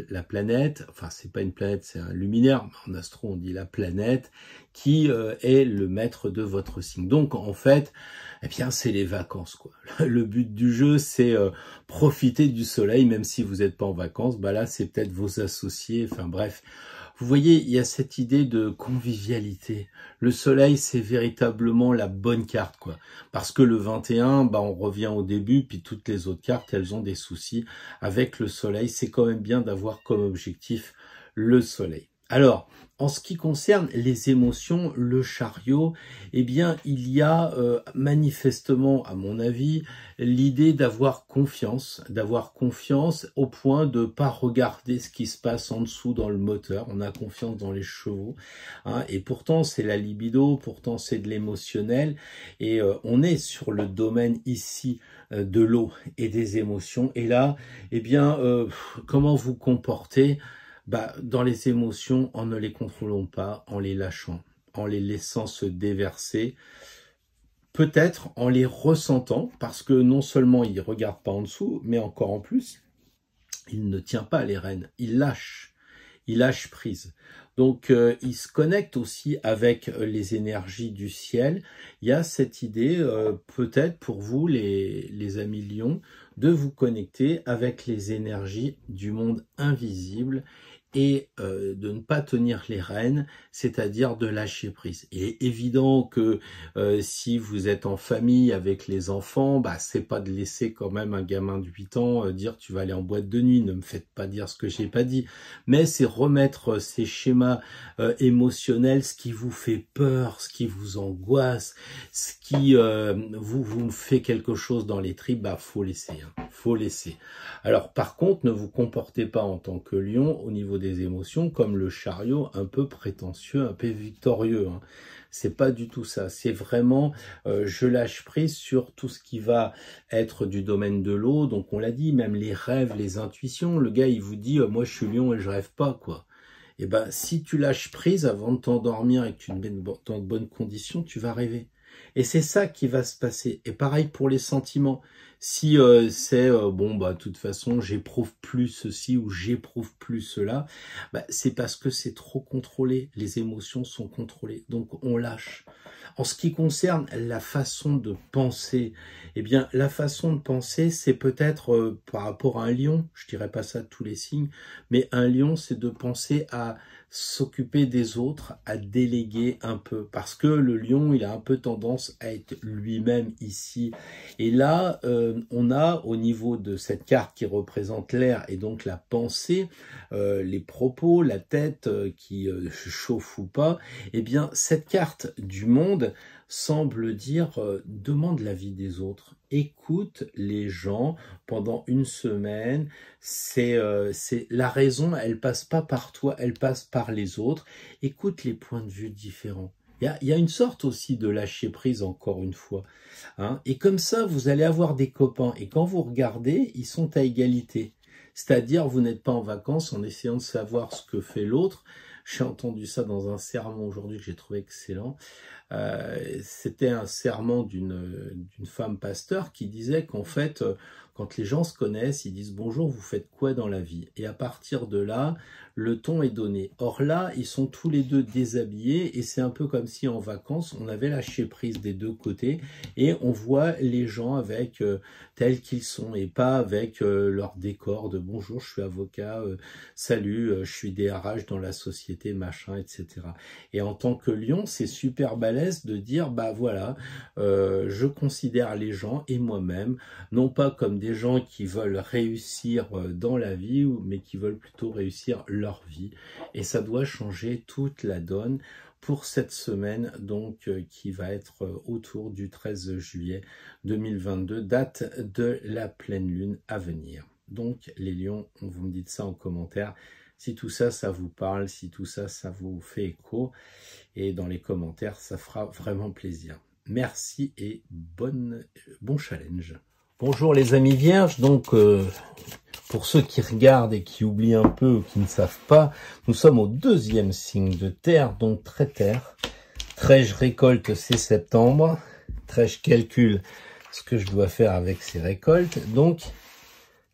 la planète, enfin c'est pas une planète, c'est un luminaire, en astro on dit la planète, qui est le maître de votre signe. Donc en fait, c'est les vacances quoi. Le but du jeu, c'est profiter du soleil, même si vous n'êtes pas en vacances, là c'est peut-être vos associés, enfin bref. Vous voyez, il y a cette idée de convivialité. Le soleil, c'est véritablement la bonne carte, quoi. Parce que le 21, on revient au début, puis toutes les autres cartes, elles ont des soucis. Avec le soleil, c'est quand même bien d'avoir comme objectif le soleil. Alors, en ce qui concerne les émotions, le chariot, eh bien, il y a manifestement, à mon avis, l'idée d'avoir confiance au point de pas regarder ce qui se passe en dessous dans le moteur. On a confiance dans les chevaux, hein, et pourtant c'est la libido, pourtant c'est de l'émotionnel, et on est sur le domaine ici de l'eau et des émotions. Et là, eh bien, comment vous comporter? Dans les émotions, en ne les contrôlant pas, en les lâchant, en les laissant se déverser, peut-être en les ressentant, parce que non seulement il ne regarde pas en dessous, mais encore en plus, il ne tient pas les rênes, il lâche prise. Donc il se connecte aussi avec les énergies du ciel. Il y a cette idée, peut-être pour vous les amis lions, de vous connecter avec les énergies du monde invisible et de ne pas tenir les rênes, c'est-à-dire de lâcher prise. Il est évident que si vous êtes en famille avec les enfants, c'est pas de laisser quand même un gamin de 8 ans dire tu vas aller en boîte de nuit, ne me faites pas dire ce que j'ai pas dit, mais c'est remettre ces schémas émotionnels, ce qui vous fait peur, ce qui vous angoisse, ce qui vous fait quelque chose dans les tripes, faut laisser, faut laisser. Alors par contre, ne vous comportez pas en tant que lion au niveau des émotions comme le chariot un peu prétentieux, un peu victorieux. C'est pas du tout ça. C'est vraiment, je lâche prise sur tout ce qui va être du domaine de l'eau. Donc on l'a dit, même les rêves, les intuitions. Le gars, il vous dit, moi je suis lion et je rêve pas, quoi. Et si tu lâches prise avant de t'endormir et que tu te mets dans de bonnes conditions, tu vas rêver. Et c'est ça qui va se passer. Et pareil pour les sentiments. Si c'est de toute façon j'éprouve plus ceci ou j'éprouve plus cela, c'est parce que c'est trop contrôlé. Les émotions sont contrôlées, donc on lâche. En ce qui concerne la façon de penser, eh bien la façon de penser, c'est peut-être par rapport à un lion, je dirais pas ça de tous les signes, mais un lion, c'est de penser à s'occuper des autres, à déléguer un peu, parce que le lion, il a un peu tendance à être lui-même ici. Et là, on a au niveau de cette carte qui représente l'air et donc la pensée, les propos, la tête qui chauffe ou pas, eh bien cette carte du monde semble dire demande l'avis des autres, écoute les gens pendant une semaine, c'est la raison, elle passe pas par toi, elle passe par les autres, écoute les points de vue différents. Il y a une sorte aussi de lâcher prise encore une fois, et comme ça vous allez avoir des copains et quand vous regardez, ils sont à égalité, c'est-à-dire vous n'êtes pas en vacances en essayant de savoir ce que fait l'autre. J'ai entendu ça dans un sermon aujourd'hui que j'ai trouvé excellent. C'était un sermon d'une femme pasteur qui disait qu'en fait, quand les gens se connaissent, ils disent « Bonjour, vous faites quoi dans la vie ?» Et à partir de là, le ton est donné. Or là, ils sont tous les deux déshabillés et c'est un peu comme si en vacances, on avait lâché prise des deux côtés et on voit les gens avec tels qu'ils sont et pas avec leur décor de « Bonjour, je suis avocat, salut, je suis DRH dans la société, machin, etc. » Et en tant que lion, c'est super balèze de dire voilà, je considère les gens et moi-même, non pas comme des gens qui veulent réussir dans la vie, mais qui veulent plutôt réussir leur vie. Et ça doit changer toute la donne pour cette semaine, donc qui va être autour du 13 juillet 2022, date de la pleine lune à venir. Donc les lions, vous me dites ça en commentaire, si tout ça, ça vous parle, si tout ça, ça vous fait écho, et dans les commentaires, ça fera vraiment plaisir. Merci et bon challenge. Bonjour les amis vierges, donc pour ceux qui regardent et qui oublient un peu ou qui ne savent pas, nous sommes au deuxième signe de terre, donc très terre. Très je récolte, c'est septembre. Très je calcule ce que je dois faire avec ces récoltes, donc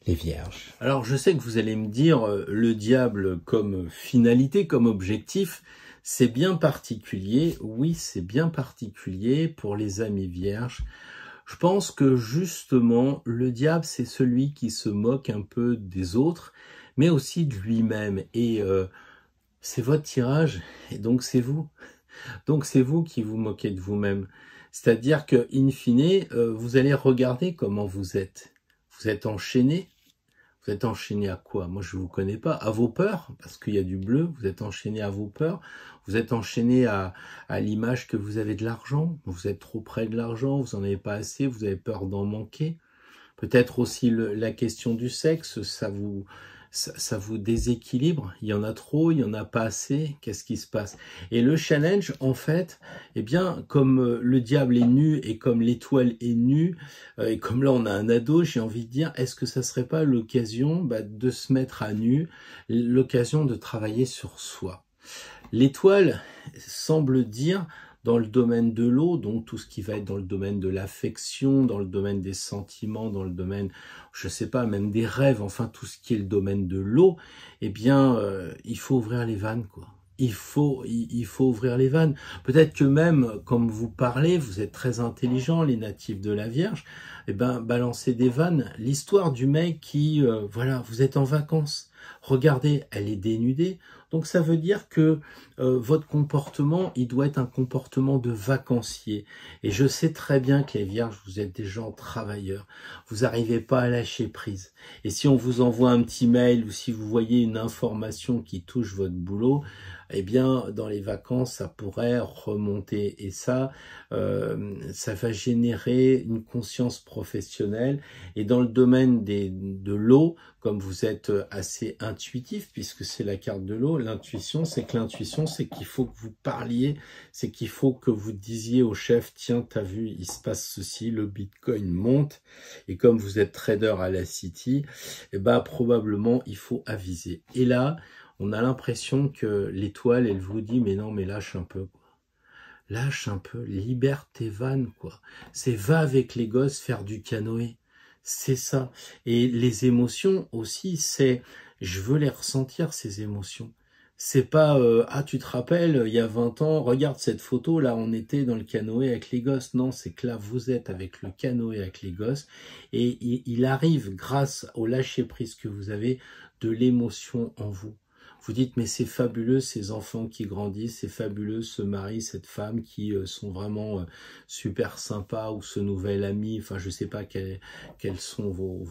les vierges. Alors je sais que vous allez me dire, le diable comme finalité, comme objectif, c'est bien particulier. Oui, c'est bien particulier pour les amis vierges. Je pense que justement, le diable, c'est celui qui se moque un peu des autres, mais aussi de lui-même. Et c'est votre tirage, et donc c'est vous. Donc c'est vous qui vous moquez de vous-même. C'est-à-dire que, in fine, vous allez regarder comment vous êtes. Vous êtes enchaîné, Vous êtes enchaîné à quoi? Moi, je vous connais pas. À vos peurs, parce qu'il y a du bleu. Vous êtes enchaîné à vos peurs. Vous êtes enchaîné à l'image que vous avez de l'argent. Vous êtes trop près de l'argent. Vous en avez pas assez. Vous avez peur d'en manquer. Peut-être aussi la question du sexe. Ça vous déséquilibre. Il y en a trop, il y en a pas assez. Qu'est-ce qui se passe? Et le challenge, en fait, eh bien, comme le diable est nu et comme l'étoile est nue, et comme là on a un ado, j'ai envie de dire, est-ce que ça serait pas l'occasion de se mettre à nu, l'occasion de travailler sur soi? L'étoile semble dire, dans le domaine de l'eau, donc tout ce qui va être dans le domaine de l'affection, dans le domaine des sentiments, dans le domaine, je sais pas, même des rêves, enfin tout ce qui est le domaine de l'eau, eh bien, il faut ouvrir les vannes, quoi. Il faut ouvrir les vannes. Peut-être que même, comme vous parlez, vous êtes très intelligent, les natifs de la Vierge, eh ben, balancez des vannes. L'histoire du mec qui, voilà, vous êtes en vacances. Regardez, elle est dénudée. Donc ça veut dire que votre comportement, il doit être un comportement de vacancier. Et je sais très bien que les vierges, vous êtes des gens travailleurs. Vous n'arrivez pas à lâcher prise. Et si on vous envoie un petit mail ou si vous voyez une information qui touche votre boulot, eh bien, dans les vacances, ça pourrait remonter. Et ça va générer une conscience professionnelle. Et dans le domaine de l'eau, comme vous êtes assez intuitif, puisque c'est la carte de l'eau, l'intuition, c'est qu'il faut que vous parliez, c'est qu'il faut que vous disiez au chef, tiens, t'as vu, il se passe ceci, le Bitcoin monte, et comme vous êtes trader à la City, eh ben, probablement, il faut aviser. Et là, on a l'impression que l'étoile, elle vous dit, mais non, mais lâche un peu, quoi. Lâche un peu, libère tes vannes, quoi. C'est va avec les gosses faire du canoë. C'est ça. Et les émotions aussi, c'est, je veux les ressentir, ces émotions. C'est pas, ah, tu te rappelles, il y a 20 ans, regarde cette photo, là, on était dans le canoë avec les gosses. Non, c'est que là, vous êtes avec le canoë avec les gosses. Et il arrive, grâce au lâcher-prise que vous avez, de l'émotion en vous. Vous dites, mais c'est fabuleux, ces enfants qui grandissent, c'est fabuleux, ce mari, cette femme qui sont vraiment super sympas, ou ce nouvel ami, enfin, je sais pas quelles sont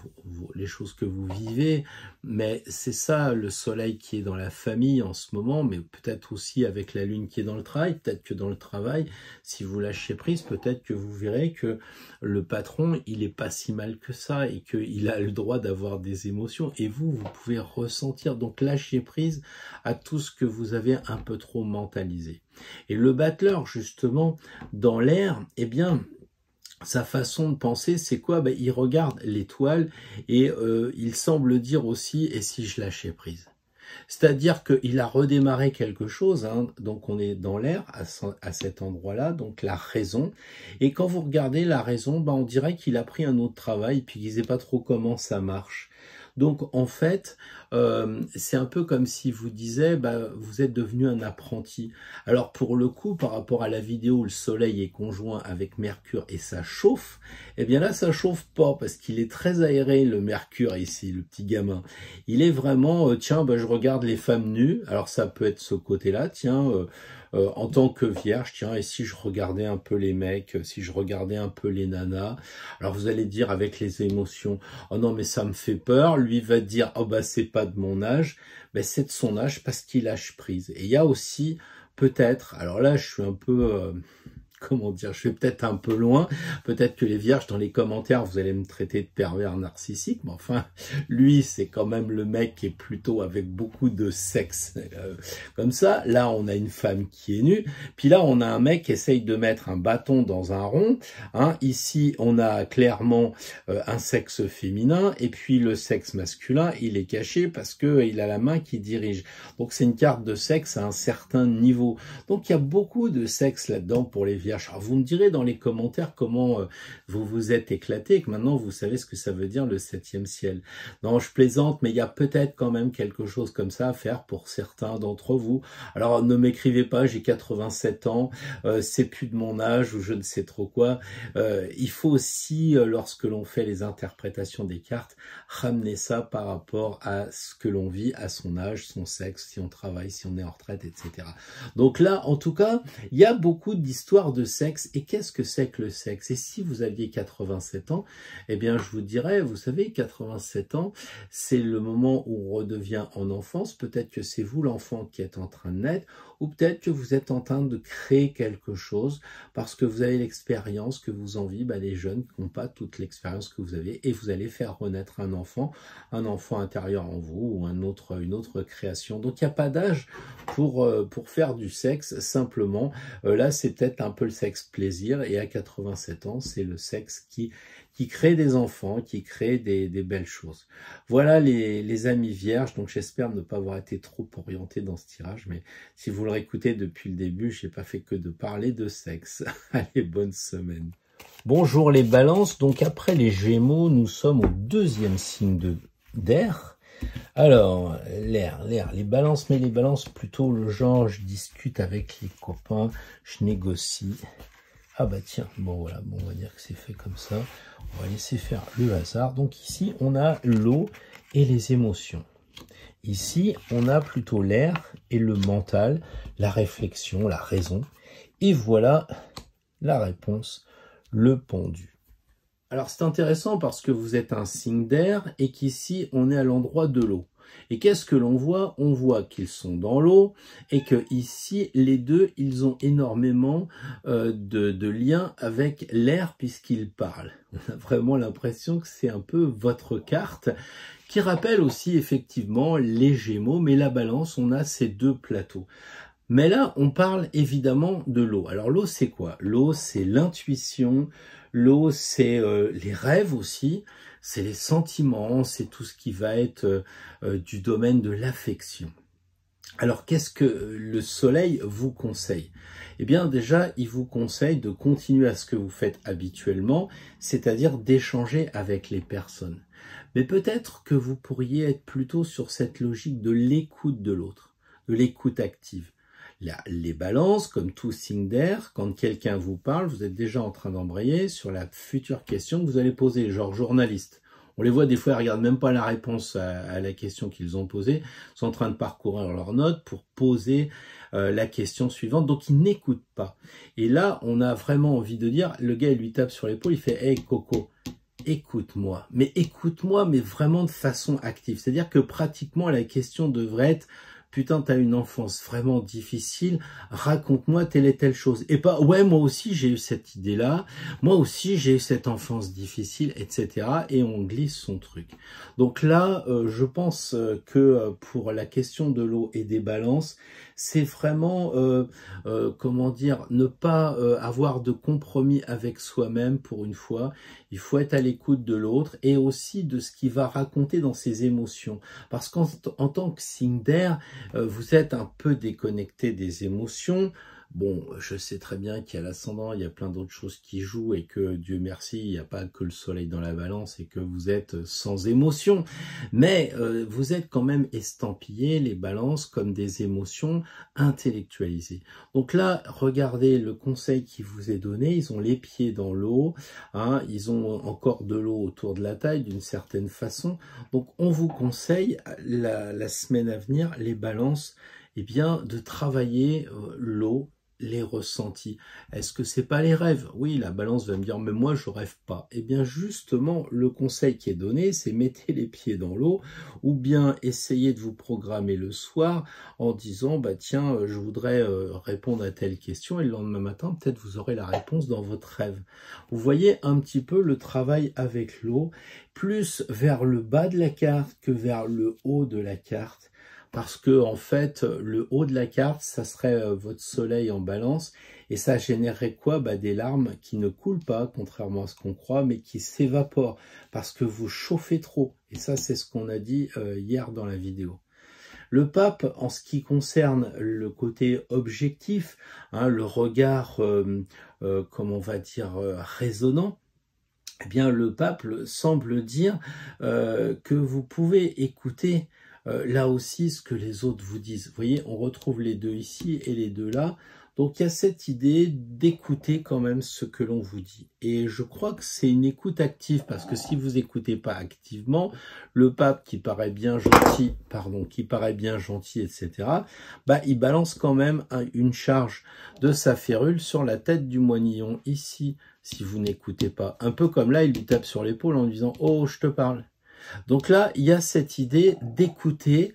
les choses que vous vivez, mais c'est ça, le soleil qui est dans la famille en ce moment, mais peut-être aussi avec la lune qui est dans le travail, peut-être que dans le travail, si vous lâchez prise, peut-être que vous verrez que le patron, il est pas si mal que ça, et qu'il a le droit d'avoir des émotions, et vous pouvez ressentir, donc lâcher prise à tout ce que vous avez un peu trop mentalisé. Et le battleur, justement, dans l'air, eh bien, sa façon de penser, c'est quoi? Ben, il regarde l'étoile et il semble dire aussi, et si je lâchais prise? C'est-à-dire qu'il a redémarré quelque chose, hein, donc on est dans l'air à cet endroit-là, donc la raison. Et quand vous regardez la raison, ben, on dirait qu'il a pris un autre travail, puis qu'il ne sait pas trop comment ça marche. Donc en fait, c'est un peu comme si vous disiez, bah, vous êtes devenu un apprenti. Alors pour le coup, par rapport à la vidéo où le soleil est conjoint avec Mercure et ça chauffe, eh bien là ça chauffe pas parce qu'il est très aéré, le Mercure ici, le petit gamin. Il est vraiment, tiens, bah, je regarde les femmes nues, alors ça peut être ce côté-là, tiens, en tant que vierge, tiens, et si je regardais un peu les mecs, si je regardais un peu les nanas, alors vous allez dire avec les émotions, oh non mais ça me fait peur, lui va dire, oh bah c'est pas de mon âge, ben c'est de son âge parce qu'il lâche prise. Et il y a aussi peut-être, alors là je suis un peu... comment dire, je vais peut-être un peu loin, peut-être que les vierges dans les commentaires vous allez me traiter de pervers narcissique, mais enfin lui c'est quand même le mec qui est plutôt avec beaucoup de sexe comme ça. Là on a une femme qui est nue, puis là on a un mec qui essaye de mettre un bâton dans un rond, hein. Ici on a clairement un sexe féminin et puis le sexe masculin il est caché parce que il a la main qui dirige, donc c'est une carte de sexe à un certain niveau, donc il y a beaucoup de sexe là-dedans pour les vierges. Alors vous me direz dans les commentaires comment vous vous êtes éclaté et que maintenant vous savez ce que ça veut dire le 7e ciel. Non, je plaisante, mais il y a peut-être quand même quelque chose comme ça à faire pour certains d'entre vous. Alors ne m'écrivez pas, j'ai 87 ans, c'est plus de mon âge ou je ne sais trop quoi. Il faut aussi, lorsque l'on fait les interprétations des cartes, ramener ça par rapport à ce que l'on vit, à son âge, son sexe, si on travaille, si on est en retraite, etc. Donc là, en tout cas, il y a beaucoup d'histoires de de sexe. Et qu'est-ce que c'est que le sexe? Et si vous aviez 87 ans, eh bien je vous dirais, vous savez, 87 ans, c'est le moment où on redevient en enfance. Peut-être que c'est vous l'enfant qui êtes en train de naître, ou peut-être que vous êtes en train de créer quelque chose parce que vous avez l'expérience que vous enviez, les jeunes qui n'ont pas toute l'expérience que vous avez, et vous allez faire renaître un enfant intérieur en vous, ou une autre création. Donc il n'y a pas d'âge pour faire du sexe, simplement. Là, c'est peut-être un peu le sexe plaisir, et à 87 ans, c'est le sexe qui crée des enfants, qui crée des belles choses. Voilà les amis vierges, donc j'espère ne pas avoir été trop orienté dans ce tirage, mais si vous le réécoutez depuis le début, je n'ai pas fait que de parler de sexe. Allez, bonne semaine. Bonjour les balances, donc après les Gémeaux, nous sommes au deuxième signe d'air. Alors, l'air, les balances, mais les balances plutôt le genre, je discute avec les copains, je négocie. Ah bah tiens, bon voilà, bon, on va dire que c'est fait comme ça. On va laisser faire le hasard. Donc ici, on a l'eau et les émotions. Ici, on a plutôt l'air et le mental, la réflexion, la raison. Et voilà la réponse, le pendu. Alors c'est intéressant parce que vous êtes un signe d'air et qu'ici, on est à l'endroit de l'eau. Et qu'est-ce que l'on voit? On voit qu'ils sont dans l'eau et que ici, les deux, ils ont énormément de liens avec l'air puisqu'ils parlent. On a vraiment l'impression que c'est un peu votre carte qui rappelle aussi effectivement les Gémeaux, mais la Balance, on a ces deux plateaux. Mais là, on parle évidemment de l'eau. Alors l'eau, c'est quoi? L'eau, c'est l'intuition, l'eau, c'est les rêves aussi, c'est les sentiments, c'est tout ce qui va être du domaine de l'affection. Alors, qu'est-ce que le soleil vous conseille? Eh bien, déjà, il vous conseille de continuer à ce que vous faites habituellement, c'est-à-dire d'échanger avec les personnes. Mais peut-être que vous pourriez être plutôt sur cette logique de l'écoute de l'autre, de l'écoute active. Les balances, comme tout signe d'air, quand quelqu'un vous parle, vous êtes déjà en train d'embrayer sur la future question que vous allez poser, genre journaliste. On les voit des fois, ils ne regardent même pas la réponse à la question qu'ils ont posée, ils sont en train de parcourir leurs notes pour poser la question suivante, donc ils n'écoutent pas. Et là, on a vraiment envie de dire, le gars il lui tape sur l'épaule, il fait « Hey Coco, écoute-moi, mais vraiment de façon active. » C'est-à-dire que pratiquement la question devrait être « Putain, t'as une enfance vraiment difficile, raconte-moi telle et telle chose. » Et pas « Ouais, moi aussi j'ai eu cette idée-là, moi aussi j'ai eu cette enfance difficile, etc. » Et on glisse son truc. Donc là, je pense que pour la question de l'eau et des balances, c'est vraiment, comment dire, ne pas avoir de compromis avec soi-même pour une fois. Il faut être à l'écoute de l'autre et aussi de ce qu'il va raconter dans ses émotions. Parce qu'en tant que signe d'air, vous êtes un peu déconnecté des émotions. Bon, je sais très bien qu'il y a l'ascendant, il y a plein d'autres choses qui jouent et que, Dieu merci, il n'y a pas que le soleil dans la balance et que vous êtes sans émotion. Mais vous êtes quand même estampillés, les balances, comme des émotions intellectualisées. Donc là, regardez le conseil qui vous est donné, ils ont les pieds dans l'eau, hein, ils ont encore de l'eau autour de la taille d'une certaine façon. Donc on vous conseille, la semaine à venir, les balances, eh bien, de travailler l'eau, les ressentis. Est-ce que c'est pas les rêves? Oui, la balance va me dire, mais moi je rêve pas. Eh bien justement, le conseil qui est donné, c'est mettez les pieds dans l'eau, ou bien essayez de vous programmer le soir en disant, bah tiens, je voudrais répondre à telle question, et le lendemain matin, peut-être vous aurez la réponse dans votre rêve. Vous voyez un petit peu le travail avec l'eau, plus vers le bas de la carte que vers le haut de la carte. Parce que en fait, le haut de la carte, ça serait votre soleil en balance, et ça générerait quoi? Des larmes qui ne coulent pas, contrairement à ce qu'on croit, mais qui s'évaporent, parce que vous chauffez trop. Et ça, c'est ce qu'on a dit hier dans la vidéo. Le pape, en ce qui concerne le côté objectif, hein, le regard, comme on va dire, raisonnant, eh bien, le pape semble dire que vous pouvez écouter là aussi ce que les autres vous disent. Vous voyez, on retrouve les deux ici et les deux là. Donc il y a cette idée d'écouter quand même ce que l'on vous dit. Et je crois que c'est une écoute active, parce que si vous écoutez pas activement, le pape qui paraît bien gentil, etc., bah, il balance quand même une charge de sa férule sur la tête du moinillon ici, si vous n'écoutez pas. Un peu comme là, il lui tape sur l'épaule en lui disant « Oh, je te parle ». Donc là, il y a cette idée d'écouter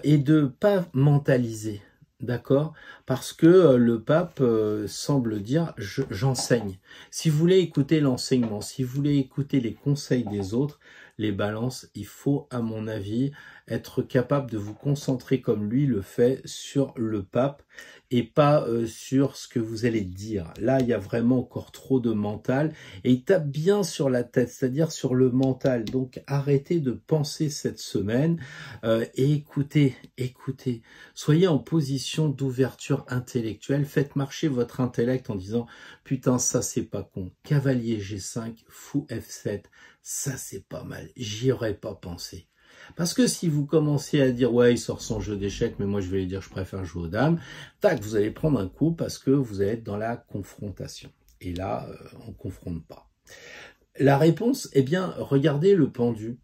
et de pas mentaliser. D'accord? Parce que le pape semble dire j'enseigne. Si vous voulez écouter l'enseignement, si vous voulez écouter les conseils des autres, les balances, il faut, à mon avis, être capable de vous concentrer comme lui le fait sur le pape et pas sur ce que vous allez dire. Là, il y a vraiment encore trop de mental et il tape bien sur la tête, c'est-à-dire sur le mental. Donc, arrêtez de penser cette semaine et écoutez. Soyez en position d'ouverture intellectuelle. Faites marcher votre intellect en disant « Putain, ça, c'est pas con. Cavalier G5, fou F7, ça, c'est pas mal. J'y aurais pas pensé. » Parce que si vous commencez à dire « Ouais, il sort son jeu d'échecs, mais moi, je vais lui dire « Je préfère jouer aux dames », tac, vous allez prendre un coup parce que vous allez être dans la confrontation. Et là, on ne confronte pas. La réponse, eh bien, regardez le pendu.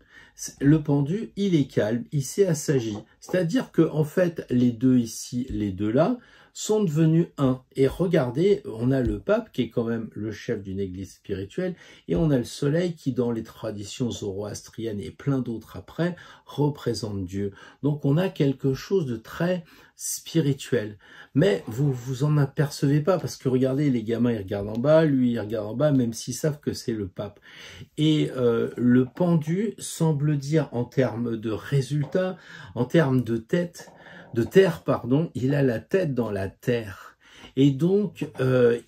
Le pendu, il est calme, il s'est assagi. C'est-à-dire que, en fait, les deux ici, les deux là, sont devenus un. Et regardez, on a le pape qui est quand même le chef d'une église spirituelle et on a le soleil qui, dans les traditions zoroastriennes et plein d'autres après, représente Dieu. Donc on a quelque chose de très spirituel. Mais vous vous en apercevez pas parce que regardez, les gamins ils regardent en bas, lui il regarde en bas, même s'ils savent que c'est le pape. Et le pendu semble dire en termes de résultats, en termes de terre, pardon, il a la tête dans la terre. Et donc,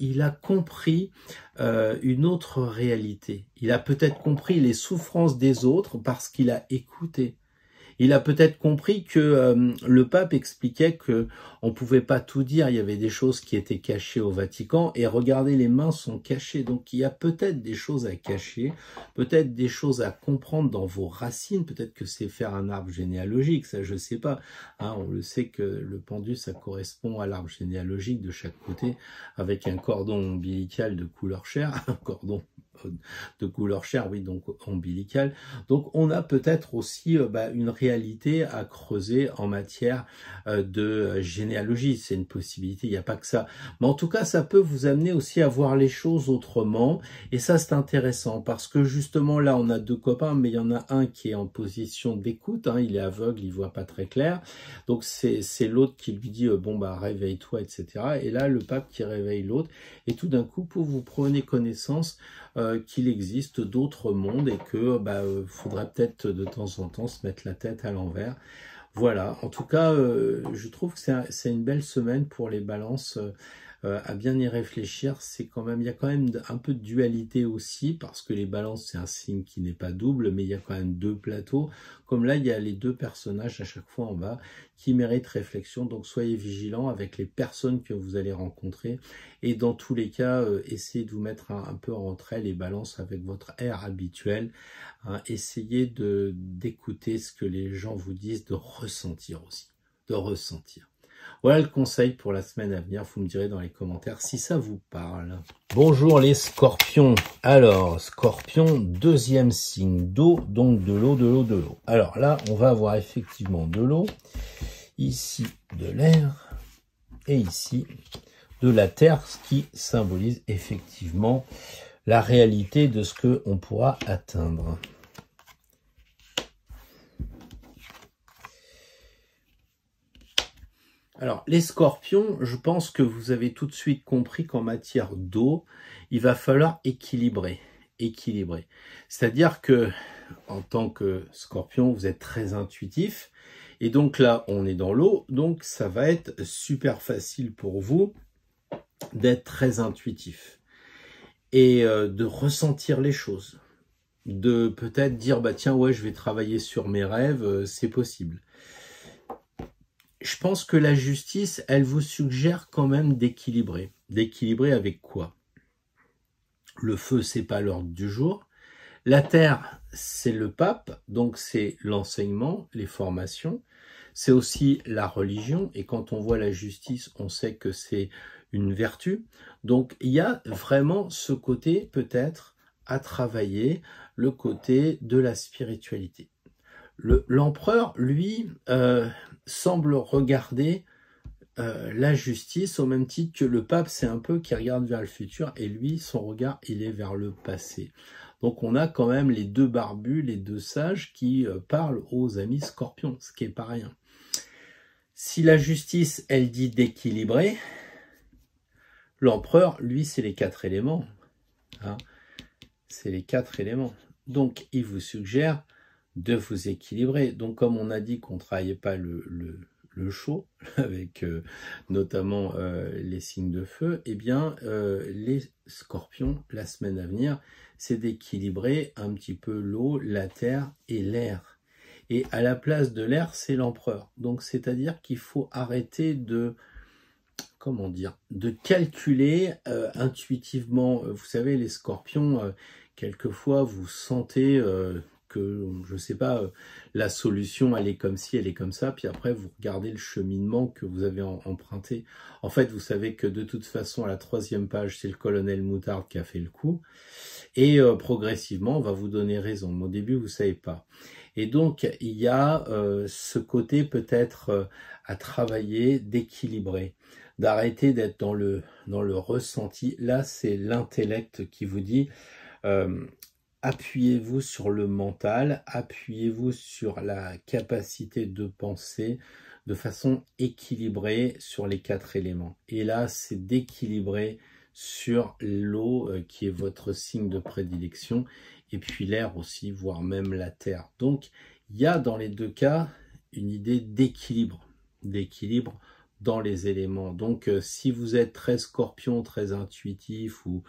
il a compris une autre réalité. Il a peut-être compris les souffrances des autres parce qu'il a écouté. Il a peut-être compris que le pape expliquait que on pouvait pas tout dire, il y avait des choses qui étaient cachées au Vatican, et regardez, les mains sont cachées, donc il y a peut-être des choses à cacher, peut-être des choses à comprendre dans vos racines, peut-être que c'est faire un arbre généalogique, ça je sais pas, hein, on le sait que le pendu ça correspond à l'arbre généalogique de chaque côté, avec un cordon ombilical de couleur chair, un cordon de couleur chair, oui, donc ombilical. Donc on a peut-être aussi une réalité à creuser en matière de généalogie, c'est une possibilité, il n'y a pas que ça. Mais en tout cas, ça peut vous amener aussi à voir les choses autrement, et ça c'est intéressant, parce que justement là, on a deux copains, mais il y en a un qui est en position d'écoute, hein, il est aveugle, il voit pas très clair, donc c'est l'autre qui lui dit bon bah réveille-toi, etc. Et là, le pape qui réveille l'autre, et tout d'un coup, vous prenez connaissance qu'il existe d'autres mondes et que faudrait peut-être de temps en temps se mettre la tête à l'envers. Voilà, en tout cas, je trouve que c'est une belle semaine pour les balances. À bien y réfléchir, c'est quand même, il y a quand même un peu de dualité aussi, parce que les balances, c'est un signe qui n'est pas double, mais il y a quand même deux plateaux. Comme là, il y a les deux personnages à chaque fois en bas qui méritent réflexion, donc soyez vigilants avec les personnes que vous allez rencontrer, et dans tous les cas, essayez de vous mettre un peu en retrait les balances avec votre air habituel, hein. Essayez d'écouter ce que les gens vous disent, de ressentir aussi, de ressentir. Voilà le conseil pour la semaine à venir, vous me direz dans les commentaires si ça vous parle. Bonjour les scorpions. Alors, scorpion, deuxième signe d'eau, donc de l'eau. Alors là, on va avoir effectivement de l'eau, ici de l'air, et ici de la terre, ce qui symbolise effectivement la réalité de ce qu'on pourra atteindre. Alors, les scorpions, je pense que vous avez tout de suite compris qu'en matière d'eau, il va falloir équilibrer. C'est-à-dire que, en tant que scorpion, vous êtes très intuitif. Et donc là, on est dans l'eau, donc ça va être super facile pour vous d'être très intuitif. Et de ressentir les choses. De peut-être dire, bah tiens, ouais, je vais travailler sur mes rêves, c'est possible. Je pense que la justice, elle vous suggère quand même d'équilibrer. D'équilibrer avec quoi? Le feu, c'est pas l'ordre du jour. La terre, c'est le pape, donc c'est l'enseignement, les formations. C'est aussi la religion. Et quand on voit la justice, on sait que c'est une vertu. Donc il y a vraiment ce côté peut-être à travailler, le côté de la spiritualité. L'empereur, lui, semble regarder la justice au même titre que le pape, c'est un peu qui regarde vers le futur, et lui, son regard, il est vers le passé. Donc on a quand même les deux barbus, les deux sages qui parlent aux amis scorpions, ce qui est pas rien. Si la justice, elle dit d'équilibrer, l'empereur, lui, c'est les 4 éléments. Hein, c'est les 4 éléments. Donc, il vous suggère de vous équilibrer. Donc, comme on a dit qu'on ne travaillait pas le chaud, avec notamment les signes de feu, eh bien, les scorpions, la semaine à venir, c'est d'équilibrer un petit peu l'eau, la terre et l'air. Et à la place de l'air, c'est l'empereur. Donc, c'est-à-dire qu'il faut arrêter de, comment dire, de calculer intuitivement. Vous savez, les scorpions, quelquefois, vous sentez que, je sais pas, la solution, elle est comme ci, elle est comme ça, puis après, vous regardez le cheminement que vous avez emprunté. En fait, vous savez que de toute façon, à la 3e page, c'est le colonel Moutarde qui a fait le coup, et progressivement, on va vous donner raison. Mais au début, vous savez pas. Et donc, il y a ce côté peut-être à travailler, d'équilibrer, d'arrêter d'être dans le ressenti. Là, c'est l'intellect qui vous dit appuyez-vous sur le mental, appuyez-vous sur la capacité de penser de façon équilibrée sur les 4 éléments. Et là, c'est d'équilibrer sur l'eau qui est votre signe de prédilection, et puis l'air aussi, voire même la terre. Donc, il y a dans les deux cas une idée d'équilibre dans les éléments. Donc, si vous êtes très scorpion, très intuitif ou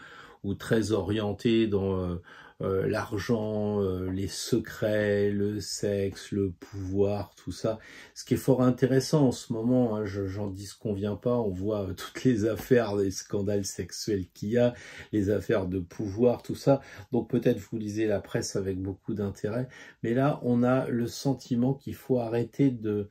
très orienté dans l'argent, les secrets, le sexe, le pouvoir, tout ça. Ce qui est fort intéressant en ce moment, hein, j'en dis ce qu'on vient pas, on voit toutes les affaires, les scandales sexuels qu'il y a, les affaires de pouvoir, tout ça. Donc peut-être vous lisez la presse avec beaucoup d'intérêt, mais là on a le sentiment qu'il faut arrêter de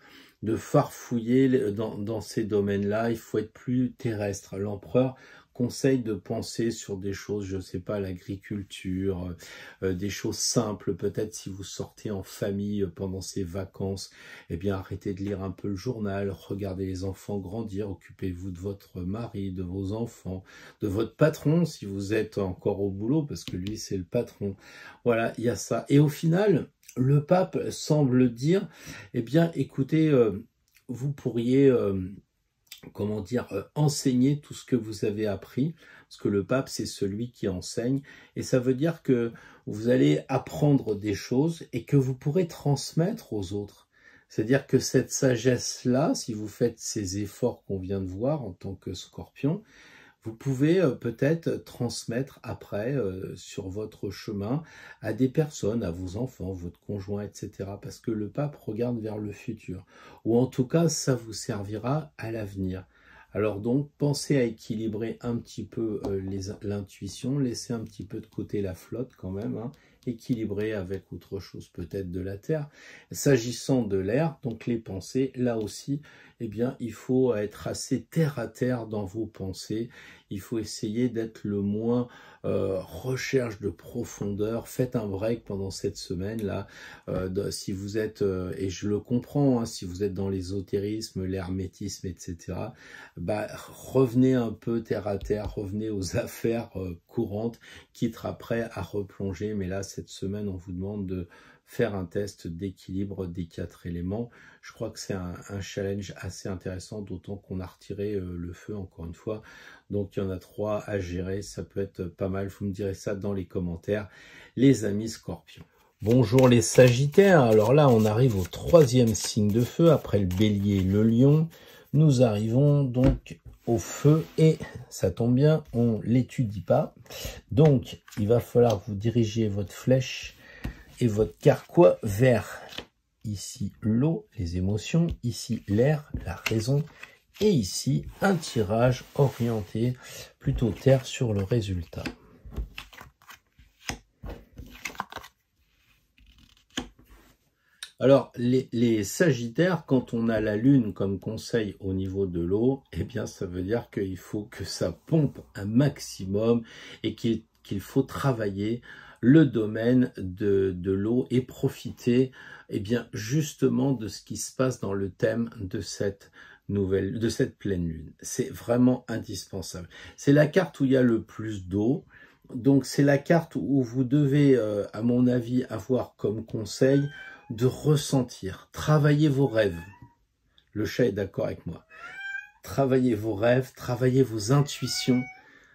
farfouiller dans ces domaines-là, il faut être plus terrestre. L'empereur conseille de penser sur des choses, je ne sais pas, l'agriculture, des choses simples, peut-être si vous sortez en famille pendant ces vacances, eh bien arrêtez de lire un peu le journal, regardez les enfants grandir, occupez-vous de votre mari, de vos enfants, de votre patron si vous êtes encore au boulot, parce que lui c'est le patron. Voilà, il y a ça. Et au final, le pape semble dire, eh bien écoutez, vous pourriez... comment dire, enseigner tout ce que vous avez appris, parce que le pape, c'est celui qui enseigne, et ça veut dire que vous allez apprendre des choses et que vous pourrez transmettre aux autres. C'est-à-dire que cette sagesse-là, si vous faites ces efforts qu'on vient de voir en tant que scorpion, vous pouvez peut-être transmettre après sur votre chemin à des personnes, à vos enfants, votre conjoint, etc. Parce que le pape regarde vers le futur. Ou en tout cas, ça vous servira à l'avenir. Alors donc, pensez à équilibrer un petit peu l'intuition, laissez un petit peu de côté la flotte quand même, hein, équilibrer avec autre chose, peut-être de la terre. S'agissant de l'air, donc les pensées, là aussi, eh bien, il faut être assez terre à terre dans vos pensées. Il faut essayer d'être le moins recherche de profondeur. Faites un break pendant cette semaine-là. Si vous êtes, et je le comprends, hein, si vous êtes dans l'ésotérisme, l'hermétisme, etc., bah, revenez un peu terre à terre, revenez aux affaires courantes, quitte après à replonger. Mais là, cette semaine, on vous demande de faire un test d'équilibre des 4 éléments. Je crois que c'est un challenge assez intéressant, d'autant qu'on a retiré le feu, encore une fois. Donc, il y en a 3 à gérer. Ça peut être pas mal. Vous me direz ça dans les commentaires, les amis scorpions. Bonjour les sagittaires. Alors là, on arrive au 3e signe de feu. Après le bélier, le lion. Nous arrivons donc au feu et ça tombe bien, on l'étudie pas. Donc, il va falloir que vous dirigiez votre flèche et votre carquois vers ici l'eau, les émotions, ici l'air, la raison, et ici un tirage orienté plutôt terre sur le résultat. Alors, les Sagittaires, quand on a la Lune comme conseil au niveau de l'eau, eh bien, ça veut dire qu'il faut que ça pompe un maximum et qu'il faut travailler le domaine de l'eau et profiter, eh bien, justement de ce qui se passe dans le thème de cette pleine lune. C'est vraiment indispensable. C'est la carte où il y a le plus d'eau. Donc, c'est la carte où vous devez, à mon avis, avoir comme conseil de ressentir, travailler vos rêves. Le chat est d'accord avec moi. Travaillez vos rêves, travaillez vos intuitions,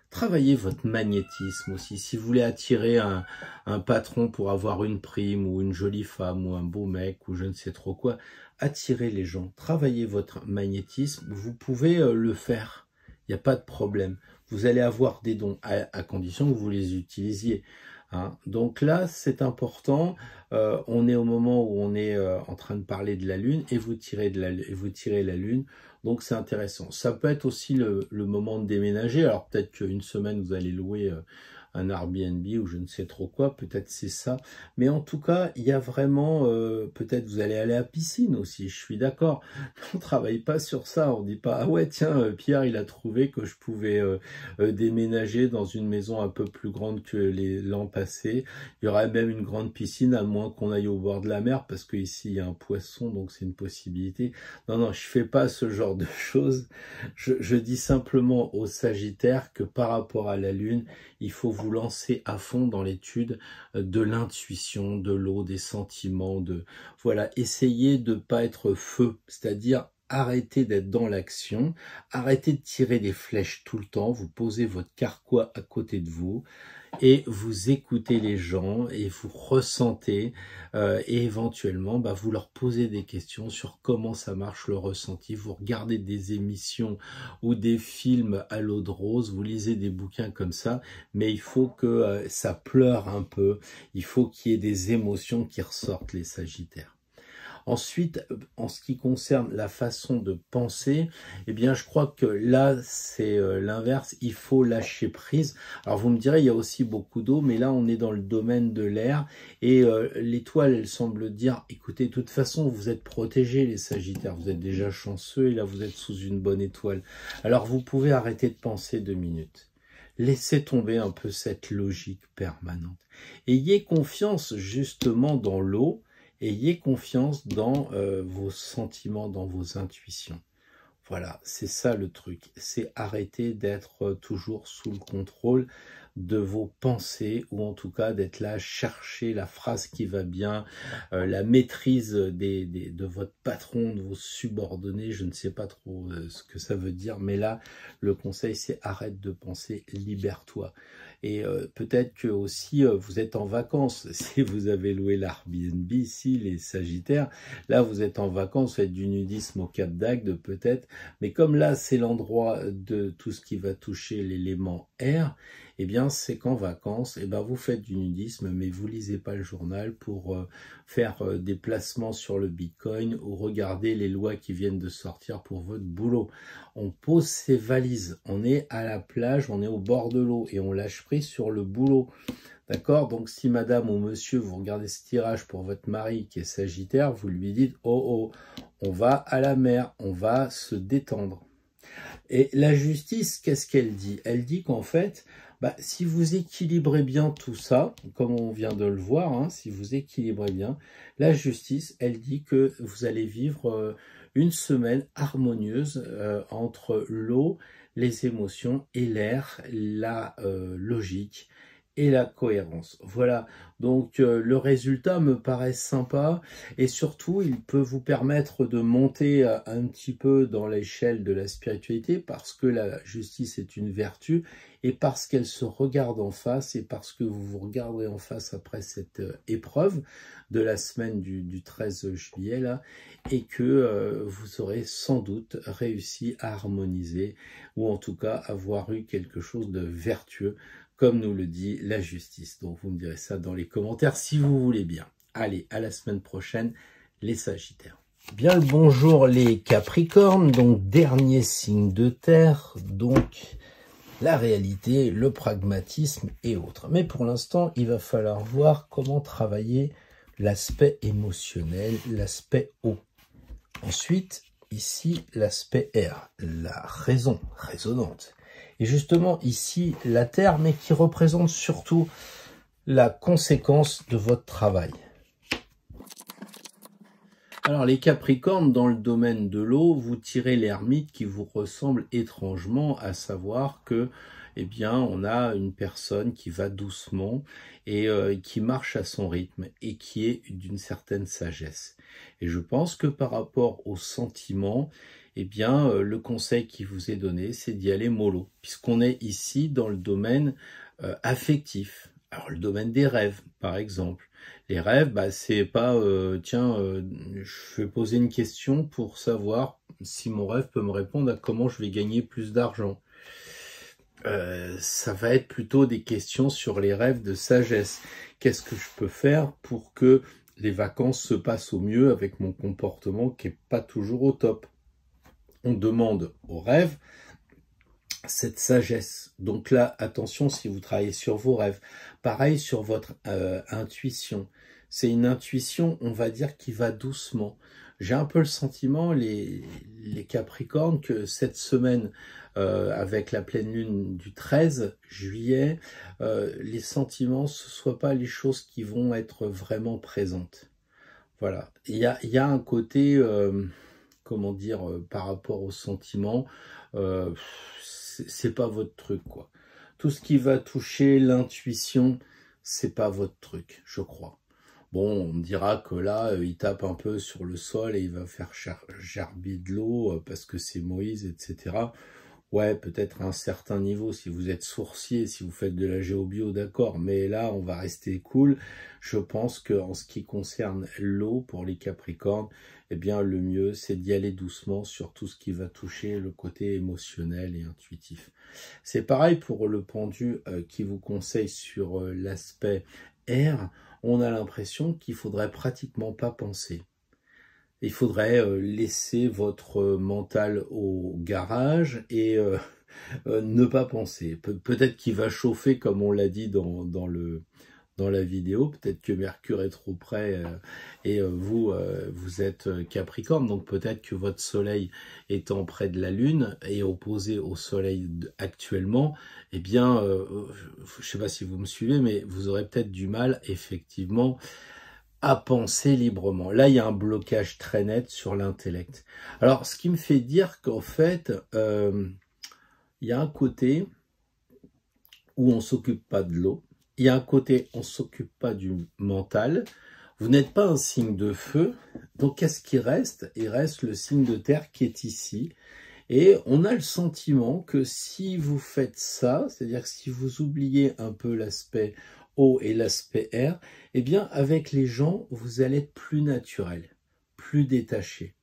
travaillez votre magnétisme aussi. Si vous voulez attirer un patron pour avoir une prime ou une jolie femme ou un beau mec ou je ne sais trop quoi, attirez les gens, travaillez votre magnétisme, vous pouvez le faire, il n'y a pas de problème. Vous allez avoir des dons à condition que vous les utilisiez. Hein. Donc là, c'est important. On est au moment où on est en train de parler de la Lune et vous tirez la Lune. Donc c'est intéressant. Ça peut être aussi le moment de déménager. Alors peut-être qu'une semaine, vous allez louer un Airbnb ou je ne sais trop quoi. Peut-être c'est ça. Mais en tout cas, il y a vraiment... peut-être vous allez aller à la piscine aussi. Je suis d'accord. On ne travaille pas sur ça. On ne dit pas, ah ouais, tiens, Pierre, il a trouvé que je pouvais déménager dans une maison un peu plus grande que l'an passé. Il y aurait même une grande piscine, à moins qu'on aille au bord de la mer, parce qu'ici, il y a un poisson, donc c'est une possibilité. Non, non, je fais pas ce genre de choses. Je dis simplement aux Sagittaires que par rapport à la Lune, il faut vous lancer à fond dans l'étude de l'intuition, de l'eau, des sentiments, voilà, essayez de pas être feu, c'est-à-dire arrêtez d'être dans l'action, arrêtez de tirer des flèches tout le temps, vous posez votre carquois à côté de vous et vous écoutez les gens et vous ressentez et éventuellement vous leur posez des questions sur comment ça marche le ressenti, vous regardez des émissions ou des films à l'eau de rose, vous lisez des bouquins comme ça, mais il faut que ça pleure un peu, il faut qu'il y ait des émotions qui ressortent les Sagittaires. Ensuite, en ce qui concerne la façon de penser, eh bien, je crois que là, c'est l'inverse. Il faut lâcher prise. Alors, vous me direz, il y a aussi beaucoup d'eau, mais là, on est dans le domaine de l'air. Et l'étoile, elle semble dire, écoutez, de toute façon, vous êtes protégés, les Sagittaires. Vous êtes déjà chanceux et là, vous êtes sous une bonne étoile. Alors, vous pouvez arrêter de penser 2 minutes. Laissez tomber un peu cette logique permanente. Ayez confiance, justement, dans l'eau. Ayez confiance dans vos sentiments, dans vos intuitions. Voilà, c'est ça le truc. C'est arrêter d'être toujours sous le contrôle de vos pensées, ou en tout cas d'être là, chercher la phrase qui va bien, la maîtrise de votre patron, de vos subordonnés, je ne sais pas trop ce que ça veut dire, mais là, le conseil, c'est arrête de penser, libère-toi. Et peut-être que aussi vous êtes en vacances, si vous avez loué l'Airbnb ici, les Sagittaires, là vous êtes en vacances, vous faites du nudisme au Cap d'Agde peut-être, mais comme là c'est l'endroit de tout ce qui va toucher l'élément air, eh bien c'est qu'en vacances, eh ben, vous faites du nudisme, mais vous lisez pas le journal pour faire des placements sur le Bitcoin ou regarder les lois qui viennent de sortir pour votre boulot. On pose ses valises, on est à la plage, on est au bord de l'eau et on lâche prise sur le boulot. D'accord? Donc si madame ou monsieur, vous regardez ce tirage pour votre mari qui est Sagittaire, vous lui dites « Oh, oh, on va à la mer, on va se détendre ». Et la justice, qu'est-ce qu'elle dit? Elle dit qu'en fait, si vous équilibrez bien tout ça, comme on vient de le voir, hein, si vous équilibrez bien, la justice, elle dit que vous allez vivre une semaine harmonieuse entre l'eau, les émotions et l'air, la logique et la cohérence. Voilà, donc le résultat me paraît sympa et surtout il peut vous permettre de monter un petit peu dans l'échelle de la spiritualité parce que la justice est une vertu et parce qu'elle se regarde en face et parce que vous vous regarderez en face après cette épreuve de la semaine du 13 juillet là et que vous aurez sans doute réussi à harmoniser ou en tout cas avoir eu quelque chose de vertueux comme nous le dit la justice. Donc vous me direz ça dans les commentaires si vous voulez bien. Allez, à la semaine prochaine, les Sagittaires. Bien le bonjour les Capricornes, donc dernier signe de terre, donc la réalité, le pragmatisme et autres. Mais pour l'instant, il va falloir voir comment travailler l'aspect émotionnel, l'aspect O. Ensuite, ici, l'aspect R, la raison, résonante. Et justement, ici, la Terre, mais qui représente surtout la conséquence de votre travail. Alors, les Capricornes, dans le domaine de l'eau, vous tirez l'ermite qui vous ressemble étrangement, à savoir que, eh bien, on a une personne qui va doucement et qui marche à son rythme et qui est d'une certaine sagesse. Et je pense que par rapport aux sentiments, eh bien, le conseil qui vous est donné, c'est d'y aller mollo, puisqu'on est ici dans le domaine affectif. Alors, le domaine des rêves, par exemple. Les rêves, bah, c'est pas, je vais poser une question pour savoir si mon rêve peut me répondre à comment je vais gagner plus d'argent. Ça va être plutôt des questions sur les rêves de sagesse. Qu'est-ce que je peux faire pour que les vacances se passent au mieux avec mon comportement qui est pas toujours au top? On demande aux rêves cette sagesse. Donc là, attention si vous travaillez sur vos rêves. Pareil sur votre intuition. C'est une intuition, on va dire, qui va doucement. J'ai un peu le sentiment, les Capricornes, que cette semaine, avec la pleine lune du 13 juillet, les sentiments, ce ne soient pas les choses qui vont être vraiment présentes. Voilà. Il y a un côté, comment dire, par rapport aux sentiments, c'est pas votre truc, quoi. Tout ce qui va toucher l'intuition, c'est pas votre truc, je crois. Bon, on me dira que là, il tape un peu sur le sol et il va faire gerber de l'eau parce que c'est Moïse, etc. Ouais, peut-être à un certain niveau, si vous êtes sourcier, si vous faites de la géobio, d'accord. Mais là, on va rester cool. Je pense qu'en ce qui concerne l'eau, pour les Capricornes, eh bien, le mieux, c'est d'y aller doucement sur tout ce qui va toucher le côté émotionnel et intuitif. C'est pareil pour le pendu qui vous conseille sur l'aspect R. On a l'impression qu'il faudrait pratiquement pas penser. Il faudrait laisser votre mental au garage et ne pas penser. Peut-être qu'il va chauffer, comme on l'a dit dans la vidéo. Peut-être que Mercure est trop près et vous êtes Capricorne. Donc peut-être que votre Soleil étant près de la Lune et opposé au Soleil actuellement, eh bien, je ne sais pas si vous me suivez, mais vous aurez peut-être du mal, effectivement, à penser librement. Là, il y a un blocage très net sur l'intellect. Alors, ce qui me fait dire qu'en fait, il y a un côté où on ne s'occupe pas de l'eau, il y a un côté on ne s'occupe pas du mental. Vous n'êtes pas un signe de feu, donc qu'est-ce qui reste? Il reste le signe de terre qui est ici. Et on a le sentiment que si vous faites ça, c'est-à-dire si vous oubliez un peu l'aspect O et l'aspect R, eh bien avec les gens, vous allez être plus naturel, plus détaché.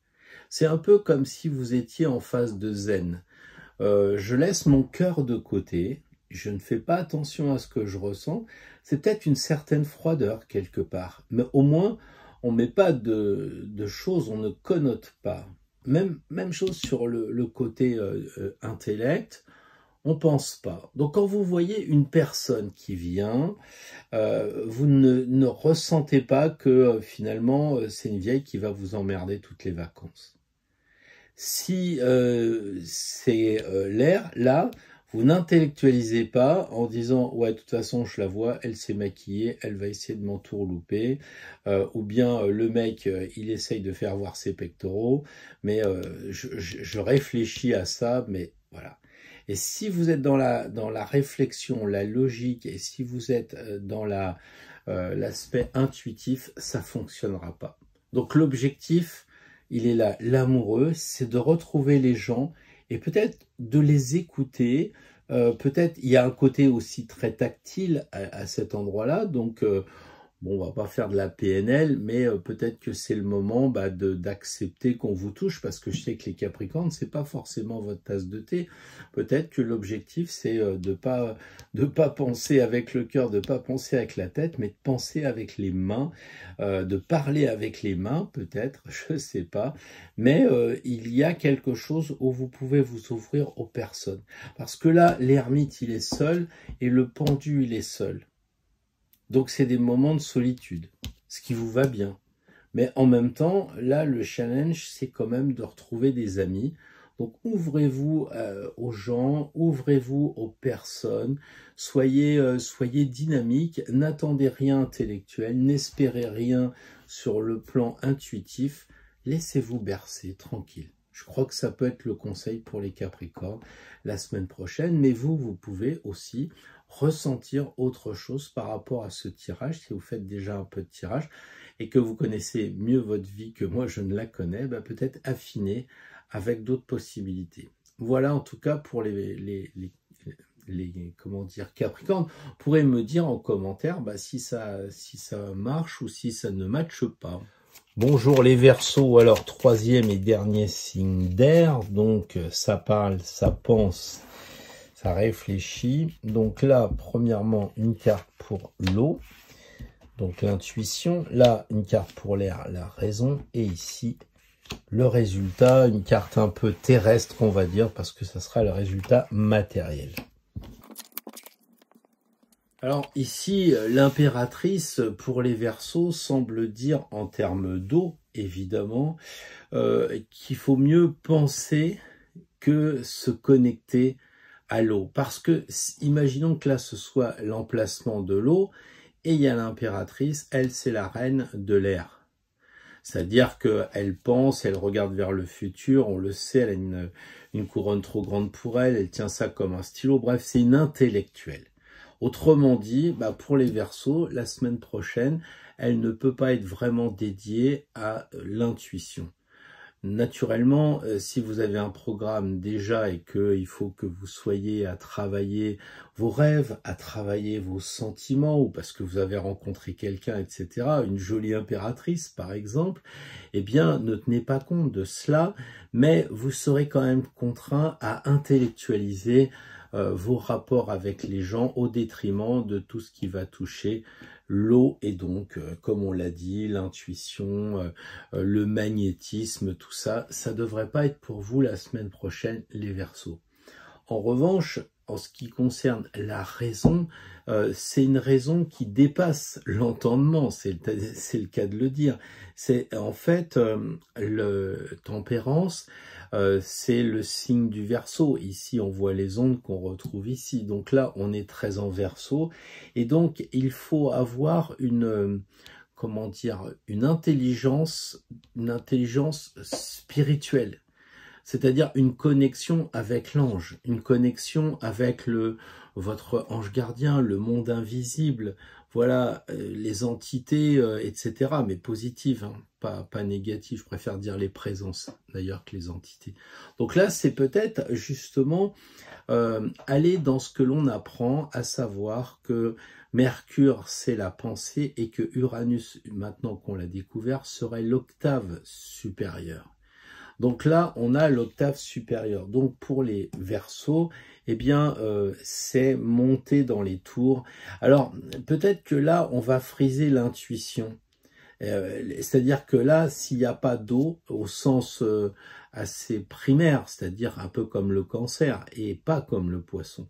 C'est un peu comme si vous étiez en phase de zen. Je laisse mon cœur de côté, je ne fais pas attention à ce que je ressens. C'est peut-être une certaine froideur quelque part, mais au moins on ne met pas de choses, on ne connote pas. Même chose sur le côté intellect, on ne pense pas. Donc quand vous voyez une personne qui vient, vous ne ressentez pas que finalement c'est une vieille qui va vous emmerder toutes les vacances. Si c'est l'air, là, vous n'intellectualisez pas en disant « ouais, de toute façon, je la vois, elle s'est maquillée, elle va essayer de m'entourlouper. » Ou bien le mec, il essaye de faire voir ses pectoraux, mais je réfléchis à ça, mais voilà. Et si vous êtes dans la réflexion, la logique, et si vous êtes dans l'aspect intuitif, ça ne fonctionnera pas. Donc l'objectif, il est là, l'amoureux, c'est de retrouver les gens et peut-être de les écouter. Peut-être il y a un côté aussi très tactile à cet endroit-là, donc bon, on va pas faire de la PNL, mais peut-être que c'est le moment d'accepter qu'on vous touche, parce que je sais que les Capricornes, c'est pas forcément votre tasse de thé. Peut-être que l'objectif, c'est de pas penser avec le cœur, de pas penser avec la tête, mais de penser avec les mains, de parler avec les mains, peut-être, je sais pas. Mais il y a quelque chose où vous pouvez vous ouvrir aux personnes. Parce que là, l'ermite, il est seul, et le pendu, il est seul. Donc, c'est des moments de solitude. ce qui vous va bien. Mais en même temps, là, le challenge, c'est quand même de retrouver des amis. Donc, ouvrez-vous aux gens, ouvrez-vous aux personnes, soyez dynamique, n'attendez rien intellectuel, n'espérez rien sur le plan intuitif, laissez-vous bercer, tranquille. Je crois que ça peut être le conseil pour les Capricornes la semaine prochaine, mais vous pouvez aussi ressentir autre chose par rapport à ce tirage, si vous faites déjà un peu de tirage, et que vous connaissez mieux votre vie que moi je ne la connais, bah peut-être affiner avec d'autres possibilités. Voilà en tout cas pour les comment dire, Capricornes. Vous pourrez me dire en commentaire bah, si ça marche ou si ça ne matche pas. Bonjour les Verseaux, alors troisième et dernier signe d'air, donc ça parle, ça pense, ça réfléchit. Donc là, premièrement, une carte pour l'eau. Donc l'intuition, là une carte pour l'air, la raison, et ici le résultat, une carte un peu terrestre on va dire, parce que ça sera le résultat matériel. Alors ici, l'impératrice pour les Verseaux semble dire en termes d'eau, évidemment, qu'il faut mieux penser que se connecter à l'eau. Parce que, imaginons que là ce soit l'emplacement de l'eau, et il y a l'impératrice, elle c'est la reine de l'air. C'est-à-dire qu'elle pense, elle regarde vers le futur, on le sait, elle a une couronne trop grande pour elle, elle tient ça comme un stylo, bref, c'est une intellectuelle. Autrement dit, bah pour les Verseaux, la semaine prochaine, elle ne peut pas être vraiment dédiée à l'intuition. Naturellement, si vous avez un programme déjà et qu'il faut que vous soyez à travailler vos rêves, à travailler vos sentiments, ou parce que vous avez rencontré quelqu'un, etc., une jolie impératrice par exemple, eh bien ne tenez pas compte de cela, mais vous serez quand même contraint à intellectualiser vos rapports avec les gens au détriment de tout ce qui va toucher l'eau et donc, comme on l'a dit, l'intuition, le magnétisme, tout ça, ça ne devrait pas être pour vous la semaine prochaine, les Verseaux. En revanche, en ce qui concerne la raison, c'est une raison qui dépasse l'entendement, c'est le cas de le dire. C'est en fait le tempérance, c'est le signe du Verseau. Ici, on voit les ondes qu'on retrouve ici. Donc là, on est très en Verseau. Et donc, il faut avoir une, comment dire, une intelligence spirituelle. C'est-à-dire une connexion avec l'ange, une connexion avec votre ange gardien, le monde invisible, voilà, les entités, etc. Mais positives, hein, pas négatives, je préfère dire les présences d'ailleurs que les entités. Donc là, c'est peut-être justement aller dans ce que l'on apprend, à savoir que Mercure, c'est la pensée et que Uranus, maintenant qu'on l'a découvert, serait l'octave supérieure. Donc là, on a l'octave supérieure. Donc pour les Verseaux, eh bien, c'est monter dans les tours. Alors, peut-être que là, on va friser l'intuition. C'est-à-dire que là, s'il n'y a pas d'eau, au sens assez primaire, c'est-à-dire un peu comme le Cancer, et pas comme le Poisson,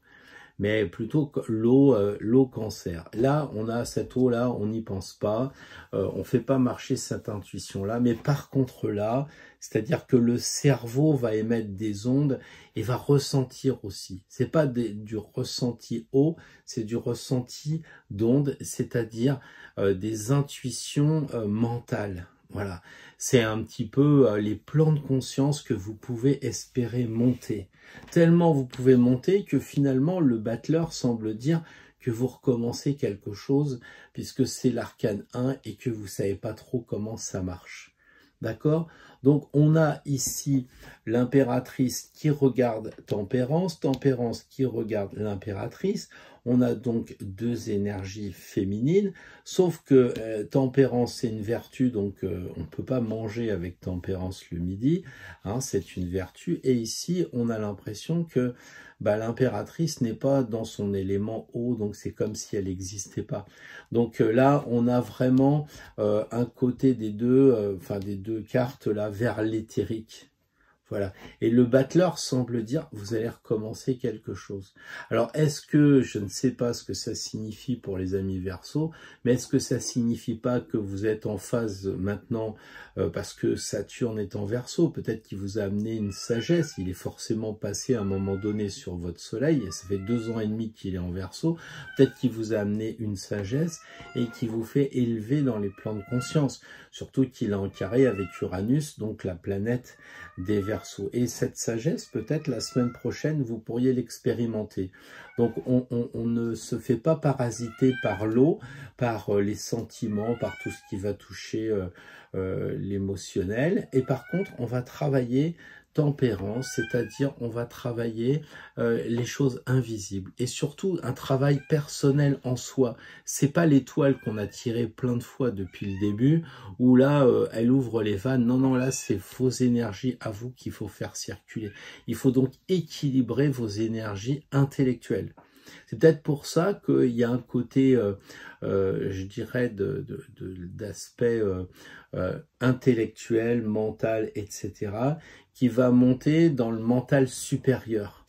mais plutôt l'eau Cancer. Là, on a cette eau-là, on n'y pense pas, on fait pas marcher cette intuition-là, mais par contre là, c'est-à-dire que le cerveau va émettre des ondes et va ressentir aussi. C'est pas du ressenti eau, c'est du ressenti d'ondes, c'est-à-dire des intuitions mentales. Voilà, c'est un petit peu les plans de conscience que vous pouvez espérer monter. Tellement vous pouvez monter que finalement le battleur semble dire que vous recommencez quelque chose puisque c'est l'arcane 1 et que vous savez pas trop comment ça marche. D'accord? Donc on a ici l'impératrice qui regarde Tempérance, Tempérance qui regarde l'impératrice. On a donc deux énergies féminines, sauf que Tempérance c'est une vertu, donc on ne peut pas manger avec Tempérance le midi, hein, c'est une vertu. Et ici on a l'impression que l'impératrice n'est pas dans son élément eau, donc c'est comme si elle n'existait pas. Donc là on a vraiment un côté des deux, des deux cartes là vers l'éthérique. Voilà. Et le battleur semble dire, vous allez recommencer quelque chose. Alors, est-ce que, je ne sais pas ce que ça signifie pour les amis Verseau, mais est-ce que ça signifie pas que vous êtes en phase maintenant, parce que Saturne est en Verseau, peut-être qu'il vous a amené une sagesse, il est forcément passé à un moment donné sur votre soleil, et ça fait 2 ans et demi qu'il est en Verseau, peut-être qu'il vous a amené une sagesse et qui vous fait élever dans les plans de conscience, surtout qu'il est en carré avec Uranus, donc la planète des Verseaux. Et cette sagesse, peut-être la semaine prochaine, vous pourriez l'expérimenter. Donc on ne se fait pas parasiter par l'eau, par les sentiments, par tout ce qui va toucher l'émotionnel. Et par contre, on va travailler tempérance, c'est-à-dire on va travailler les choses invisibles et surtout un travail personnel en soi. C'est pas l'étoile qu'on a tirée plein de fois depuis le début où là elle ouvre les vannes. Non, non, là c'est vos énergies à vous qu'il faut faire circuler. Il faut donc équilibrer vos énergies intellectuelles. C'est peut-être pour ça qu'il y a un côté, je dirais, d'aspect intellectuel, mental, etc., qui va monter dans le mental supérieur.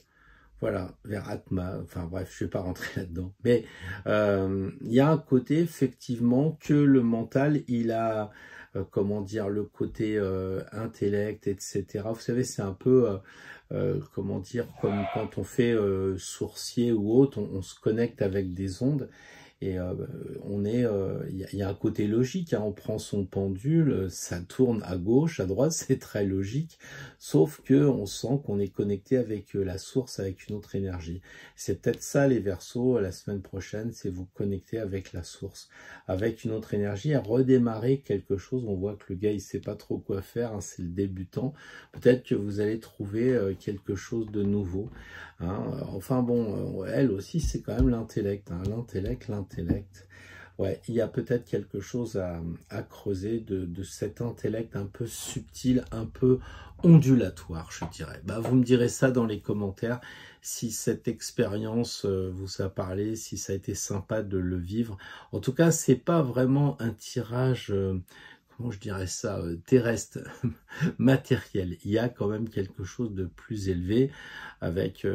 Voilà, vers Atma, enfin bref, je ne vais pas rentrer là-dedans. Mais il y a un côté, effectivement, que le mental, il a, comment dire, le côté intellect, etc. Vous savez, c'est un peu... comment dire, comme quand on fait sourcier ou autre, on se connecte avec des ondes et on est, il y a un côté logique, hein, on prend son pendule, ça tourne à gauche, à droite, c'est très logique, sauf que on sent qu'on est connecté avec la source, avec une autre énergie. C'est peut-être ça les Verseaux, la semaine prochaine, c'est vous connecter avec la source, avec une autre énergie, à redémarrer quelque chose. On voit que le gars il sait pas trop quoi faire, hein, c'est le débutant. Peut-être que vous allez trouver quelque chose de nouveau. Hein. Enfin bon, elle aussi c'est quand même l'intellect, hein, l'intellect. Ouais, il y a peut-être quelque chose à creuser de cet intellect un peu subtil, un peu ondulatoire, je dirais. Bah, vous me direz ça dans les commentaires, si cette expérience vous a parlé, si ça a été sympa de le vivre. En tout cas, c'est pas vraiment un tirage... comment je dirais ça, terrestre, matériel. Il y a quand même quelque chose de plus élevé avec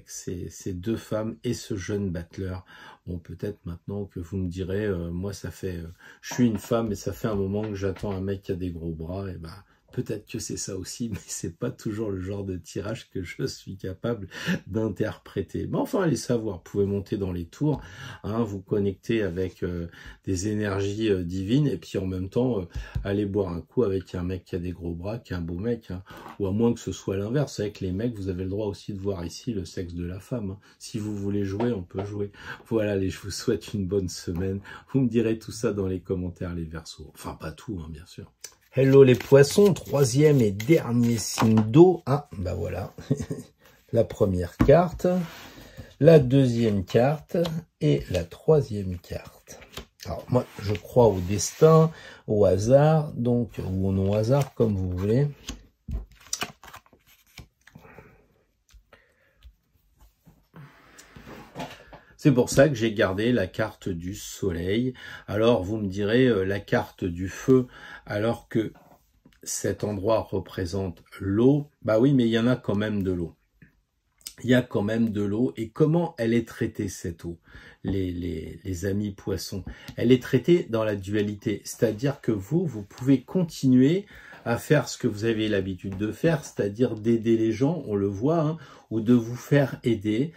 ces 2 femmes et ce jeune battleur. Bon, peut-être maintenant que vous me direz, moi ça fait, je suis une femme et ça fait un moment que j'attends un mec qui a des gros bras, et ben peut-être que c'est ça aussi, mais c'est pas toujours le genre de tirage que je suis capable d'interpréter. Mais enfin, allez savoir, vous pouvez monter dans les tours, hein, vous connecter avec des énergies divines, et puis en même temps, aller boire un coup avec un mec qui a des gros bras, qui est un beau mec, hein, ou à moins que ce soit l'inverse. Avec les mecs, vous avez le droit aussi de voir ici le sexe de la femme. Hein. Si vous voulez jouer, on peut jouer. Voilà, je vous souhaite une bonne semaine. Vous me direz tout ça dans les commentaires, les Verseaux. Enfin, pas tout, hein, bien sûr. Hello les poissons, 3e et dernier signe d'eau. Ah, bah voilà, la première carte, la 2e carte et la 3e carte. Alors moi, je crois au destin, au hasard, donc, ou au non-hasard, comme vous voulez. C'est pour ça que j'ai gardé la carte du soleil. Alors, vous me direz la carte du feu, alors que cet endroit représente l'eau. Bah oui, mais il y en a quand même de l'eau. Il y a quand même de l'eau. Et comment elle est traitée, cette eau, les amis poissons? Elle est traitée dans la dualité. C'est-à-dire que vous pouvez continuer à faire ce que vous avez l'habitude de faire, c'est-à-dire d'aider les gens, on le voit, hein, ou de vous faire aider.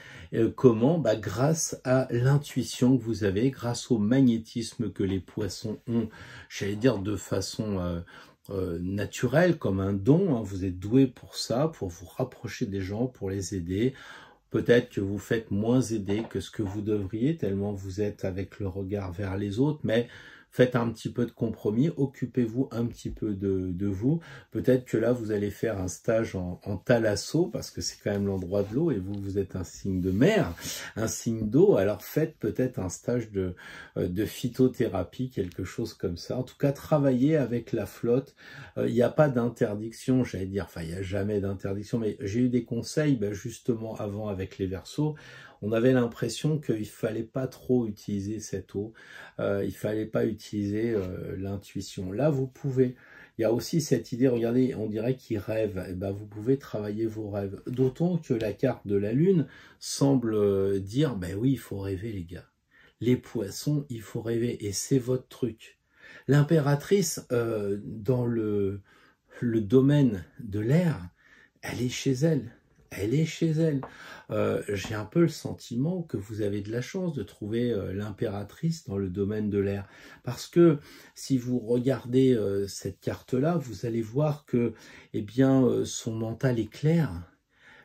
Comment? Bah, grâce à l'intuition que vous avez, grâce au magnétisme que les poissons ont, j'allais dire de façon naturelle, comme un don, hein. Vous êtes doué pour ça, pour vous rapprocher des gens, pour les aider. Peut-être que vous faites moins aider que ce que vous devriez, tellement vous êtes avec le regard vers les autres, mais faites un petit peu de compromis, occupez-vous un petit peu de vous. Peut-être que là, vous allez faire un stage en thalasso, parce que c'est quand même l'endroit de l'eau, et vous êtes un signe de mer, un signe d'eau. Alors faites peut-être un stage de phytothérapie, quelque chose comme ça. En tout cas, travaillez avec la flotte. Il n'y a pas d'interdiction, j'allais dire, enfin, il n'y a jamais d'interdiction, mais j'ai eu des conseils, ben, justement, avant avec les Verseaux. On avait l'impression qu'il ne fallait pas trop utiliser cette eau, il ne fallait pas utiliser l'intuition. Là, vous pouvez. il y a aussi cette idée, regardez, on dirait qu'il rêve. Eh ben, vous pouvez travailler vos rêves. D'autant que la carte de la Lune semble dire, ben oui, il faut rêver les gars. Les poissons, il faut rêver. Et c'est votre truc. L'impératrice, dans le domaine de l'air, elle est chez elle. Elle est chez elle. J'ai un peu le sentiment que vous avez de la chance de trouver l'impératrice dans le domaine de l'air. Parce que si vous regardez cette carte-là, vous allez voir que eh bien, son mental est clair.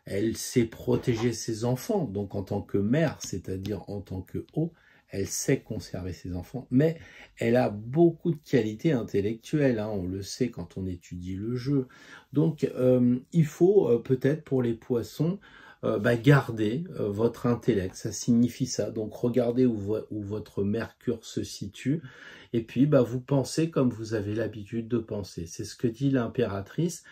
Elle sait protéger ses enfants, donc en tant que mère, c'est-à-dire en tant que eau, elle sait conserver ses enfants, mais elle a beaucoup de qualités intellectuelles, hein, on le sait quand on étudie le jeu. Donc il faut peut-être pour les poissons garder votre intellect, ça signifie ça. Donc regardez où votre Mercure se situe, et puis vous pensez comme vous avez l'habitude de penser. C'est ce que dit l'impératrice,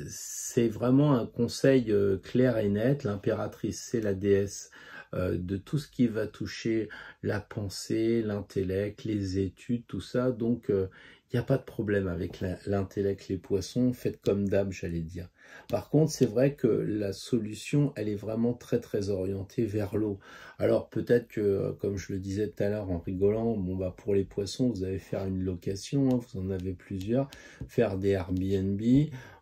c'est vraiment un conseil clair et net. L'impératrice, c'est la déesse de tout ce qui va toucher la pensée, l'intellect, les études, tout ça. Donc, il n'y a pas de problème avec l'intellect, les poissons. Faites comme d'hab, j'allais dire. Par contre, c'est vrai que la solution, elle est vraiment très, très orientée vers l'eau. Alors, peut-être que, comme je le disais tout à l'heure en rigolant, bon, pour les poissons, vous allez faire une location, hein, vous en avez plusieurs, faire des Airbnb.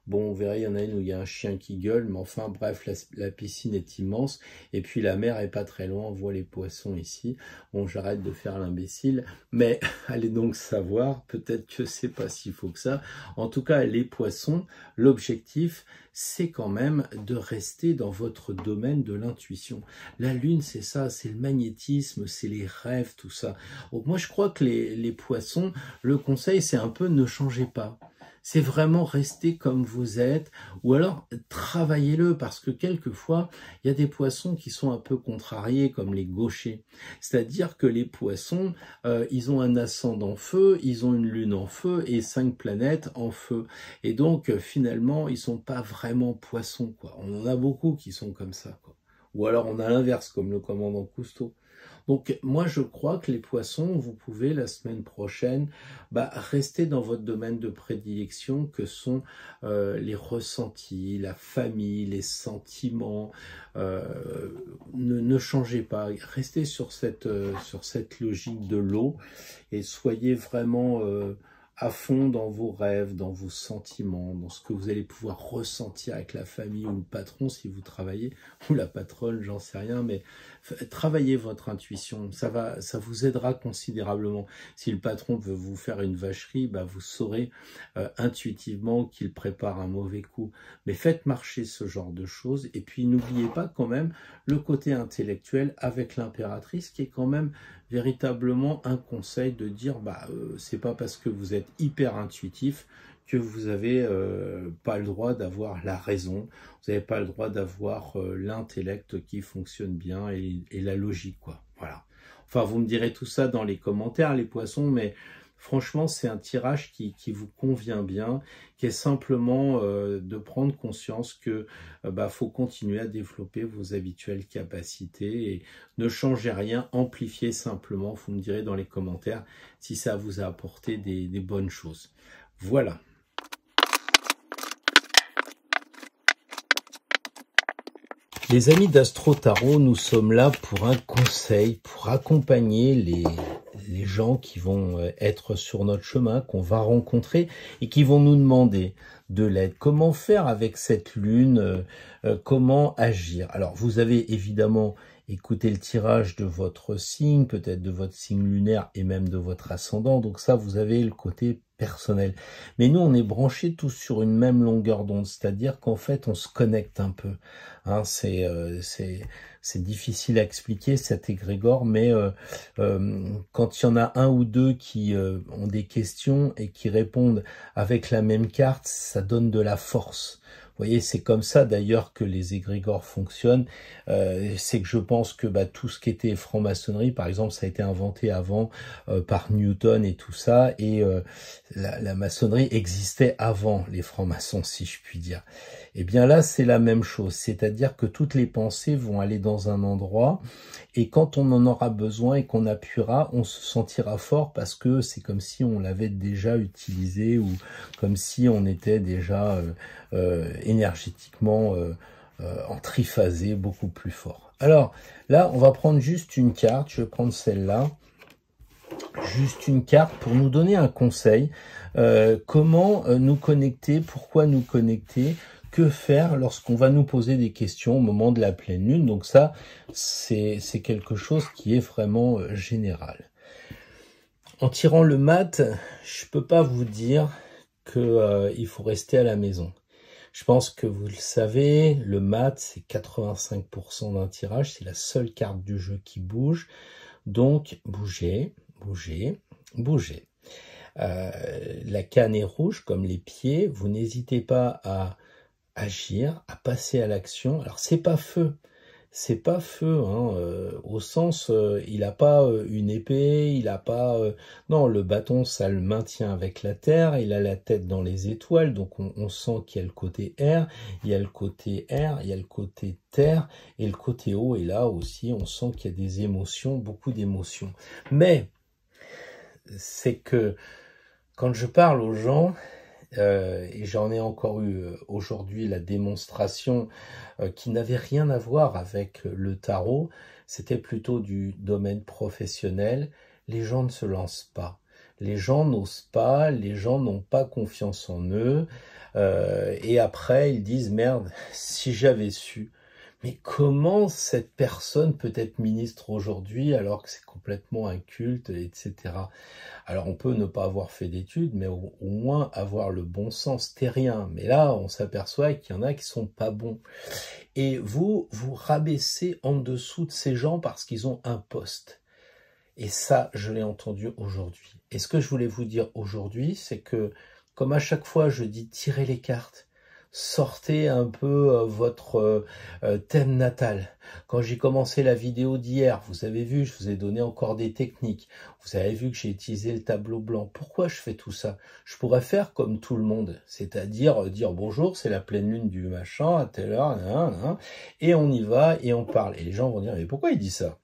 Bon, on verra, il y en a une où il y a un chien qui gueule, mais enfin, bref, la piscine est immense, et puis la mer est pas très loin, on voit les poissons ici. Bon, j'arrête de faire l'imbécile, mais allez donc savoir, peut-être que c'est pas si faux que ça. En tout cas, les poissons, l'objectif, c'est quand même de rester dans votre domaine de l'intuition. La Lune, c'est ça, c'est le magnétisme, c'est les rêves, tout ça. Donc moi, je crois que les poissons, le conseil, c'est un peu ne changez pas. C'est vraiment rester comme vous êtes, ou alors travaillez-le, parce que quelquefois, il y a des poissons qui sont un peu contrariés, comme les gauchers. C'est-à-dire que les poissons, ils ont un ascendant feu, ils ont une lune en feu et 5 planètes en feu. Et donc, finalement, ils sont pas vraiment poissons, quoi. On en a beaucoup qui sont comme ça, quoi. Ou alors on a l'inverse, comme le commandant Cousteau. Donc moi je crois que les poissons, vous pouvez la semaine prochaine rester dans votre domaine de prédilection que sont les ressentis, la famille, les sentiments. Ne changez pas, restez sur cette logique de l'eau et soyez vraiment à fond dans vos rêves, dans vos sentiments, dans ce que vous allez pouvoir ressentir avec la famille ou le patron si vous travaillez, ou la patronne, j'en sais rien, mais travaillez votre intuition, ça vous aidera considérablement. Si le patron veut vous faire une vacherie, vous saurez intuitivement qu'il prépare un mauvais coup. Mais faites marcher ce genre de choses, et puis n'oubliez pas quand même le côté intellectuel avec l'impératrice, qui est quand même véritablement un conseil de dire c'est pas parce que vous êtes hyper intuitif que vous n'avez pas le droit d'avoir la raison, vous n'avez pas le droit d'avoir l'intellect qui fonctionne bien et la logique, quoi. Voilà. Enfin, vous me direz tout ça dans les commentaires, les poissons, mais franchement, c'est un tirage qui vous convient bien, qui est simplement de prendre conscience que faut continuer à développer vos habituelles capacités et ne changez rien, amplifiez simplement. Vous me direz dans les commentaires si ça vous a apporté des bonnes choses. Voilà. Les amis d'Astro Tarot, nous sommes là pour un conseil, pour accompagner les gens qui vont être sur notre chemin, qu'on va rencontrer et qui vont nous demander de l'aide. Comment faire avec cette lune, comment agir? Alors, vous avez évidemment écouté le tirage de votre signe, peut-être de votre signe lunaire et même de votre ascendant. Donc ça, vous avez le côté personnel. Mais nous, on est branchés tous sur une même longueur d'onde, c'est-à-dire qu'en fait, on se connecte un peu. Hein, c'est difficile à expliquer cet égrégore, mais quand il y en a un ou deux qui ont des questions et qui répondent avec la même carte, ça donne de la force. voyez, c'est comme ça d'ailleurs que les égrégores fonctionnent. C'est que je pense que tout ce qui était franc-maçonnerie, par exemple, ça a été inventé avant par Newton et tout ça, et la maçonnerie existait avant les francs-maçons, si je puis dire. Et bien là, c'est la même chose, c'est-à-dire que toutes les pensées vont aller dans un endroit, et quand on en aura besoin et qu'on appuiera, on se sentira fort parce que c'est comme si on l'avait déjà utilisé, ou comme si on était déjà énergétiquement en triphasé, beaucoup plus fort. Alors là, on va prendre juste une carte, je vais prendre celle-là, juste une carte pour nous donner un conseil. Comment nous connecter, pourquoi nous connecter, que faire lorsqu'on va nous poser des questions au moment de la pleine lune. Donc ça, c'est quelque chose qui est vraiment général. En tirant le mat, je peux pas vous dire que il faut rester à la maison. Je pense que vous le savez, le mat, c'est 85% d'un tirage, c'est la seule carte du jeu qui bouge. Donc, bougez, bougez, bougez. La canne est rouge comme les pieds, vous n'hésitez pas à agir, à passer à l'action. Alors c'est pas feu hein, au sens il n'a pas une épée, il n'a pas non, le bâton ça le maintient avec la terre, il a la tête dans les étoiles, donc on sent qu'il y a le côté air, il y a le côté air, il y a le côté terre, et le côté eau, et là aussi on sent qu'il y a des émotions, beaucoup d'émotions. Mais c'est que quand je parle aux gens, et j'en ai encore eu aujourd'hui la démonstration qui n'avait rien à voir avec le tarot, c'était plutôt du domaine professionnel. Les gens ne se lancent pas, les gens n'osent pas, les gens n'ont pas confiance en eux, et après ils disent merde, si j'avais su. Mais comment cette personne peut être ministre aujourd'hui alors que c'est complètement inculte, etc. Alors on peut ne pas avoir fait d'études, mais au moins avoir le bon sens terrien. Mais là, on s'aperçoit qu'il y en a qui sont pas bons. Et vous rabaissez en dessous de ces gens parce qu'ils ont un poste. Et ça, je l'ai entendu aujourd'hui. Et ce que je voulais vous dire aujourd'hui, c'est que, comme à chaque fois je dis tirez les cartes, sortez un peu votre thème natal. Quand j'ai commencé la vidéo d'hier, vous avez vu, je vous ai donné encore des techniques. Vous avez vu que j'ai utilisé le tableau blanc. Pourquoi je fais tout ça? Je pourrais faire comme tout le monde, c'est-à-dire dire bonjour, c'est la pleine lune du machin, à telle heure, et on y va et on parle. Et les gens vont dire, mais pourquoi il dit ça?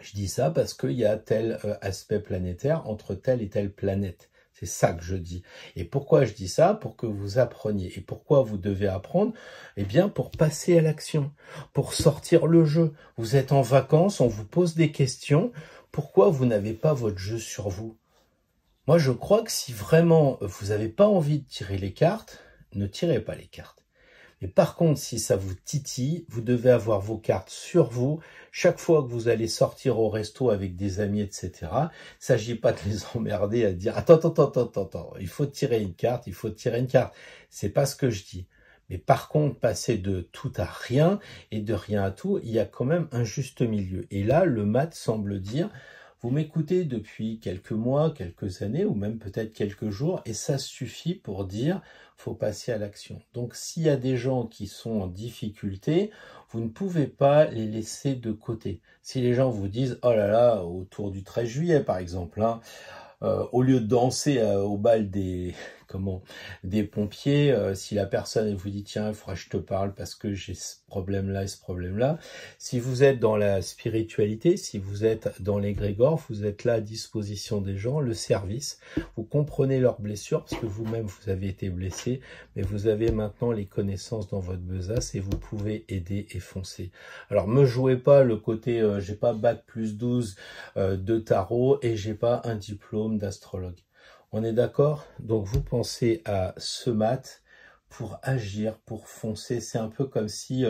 Je dis ça parce qu'il y a tel aspect planétaire entre telle et telle planète. C'est ça que je dis. Et pourquoi je dis ça? Pour que vous appreniez. Et pourquoi vous devez apprendre? Eh bien, pour passer à l'action, pour sortir le jeu. Vous êtes en vacances, on vous pose des questions. Pourquoi vous n'avez pas votre jeu sur vous? Moi, je crois que si vraiment vous n'avez pas envie de tirer les cartes, ne tirez pas les cartes. Mais par contre, si ça vous titille, vous devez avoir vos cartes sur vous. Chaque fois que vous allez sortir au resto avec des amis, etc., il ne s'agit pas de les emmerder à dire « Attends, il faut tirer une carte, il faut tirer une carte. » C'est pas ce que je dis. Mais par contre, passer de tout à rien et de rien à tout, il y a quand même un juste milieu. Et là, le mat semble dire... Vous m'écoutez depuis quelques mois, quelques années, ou même peut-être quelques jours, et ça suffit pour dire faut passer à l'action. Donc s'il y a des gens qui sont en difficulté, vous ne pouvez pas les laisser de côté. Si les gens vous disent oh là là, autour du 13 juillet par exemple, hein, au lieu de danser au bal des pompiers, si la personne elle vous dit tiens, il faudra que je te parle parce que j'ai ce problème-là et ce problème-là. Si vous êtes dans la spiritualité, si vous êtes dans l'égrégore, vous êtes là à disposition des gens, le service, vous comprenez leurs blessures parce que vous-même vous avez été blessé, mais vous avez maintenant les connaissances dans votre besace et vous pouvez aider et foncer. Alors me jouez pas le côté j'ai pas bac plus 12 de tarot et j'ai pas un diplôme d'astrologue. On est d'accord? Donc vous pensez à ce mat pour agir, pour foncer. C'est un peu comme si,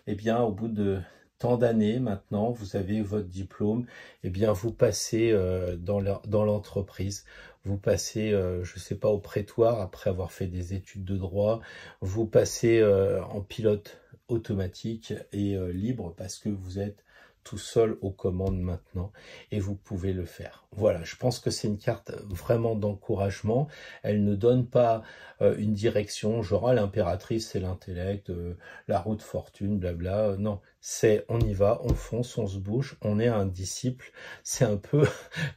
eh bien, au bout de tant d'années maintenant, vous avez votre diplôme, eh bien, vous passez dans l'entreprise. Vous passez, je sais pas, au prétoire après avoir fait des études de droit. Vous passez en pilote automatique et libre parce que vous êtes tout seul aux commandes maintenant et vous pouvez le faire. Voilà, je pense que c'est une carte vraiment d'encouragement. Elle ne donne pas une direction, genre l'impératrice c'est l'intellect, la roue de fortune, blabla. Non, c'est on y va, on fonce, on se bouge, on est un disciple. C'est un peu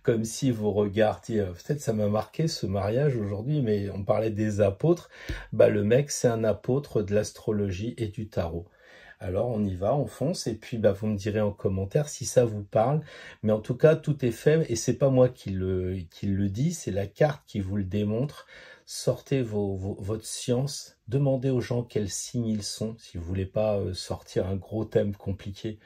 comme si vous regardiez, peut-être ça m'a marqué ce mariage aujourd'hui, mais on parlait des apôtres. Bah, le mec c'est un apôtre de l'astrologie et du tarot. Alors on y va, on fonce, et puis bah, vous me direz en commentaire si ça vous parle. Mais en tout cas, tout est fait, et c'est pas moi qui le dis, c'est la carte qui vous le démontre. Sortez votre science, demandez aux gens quels signes ils sont, si vous voulez pas sortir un gros thème compliqué.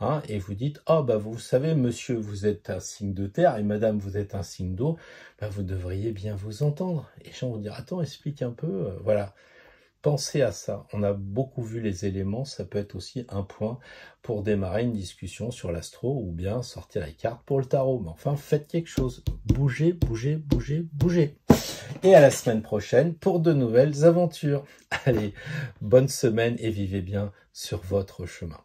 Hein, et vous dites, ah bah vous savez, monsieur, vous êtes un signe de terre, et madame, vous êtes un signe d'eau, bah, vous devriez bien vous entendre. Et les gens vont dire, attends, explique un peu, voilà. Pensez à ça, on a beaucoup vu les éléments, ça peut être aussi un point pour démarrer une discussion sur l'astro ou bien sortir les cartes pour le tarot. Mais enfin, faites quelque chose, bougez, bougez, bougez, bougez. Et à la semaine prochaine pour de nouvelles aventures. Allez, bonne semaine et vivez bien sur votre chemin.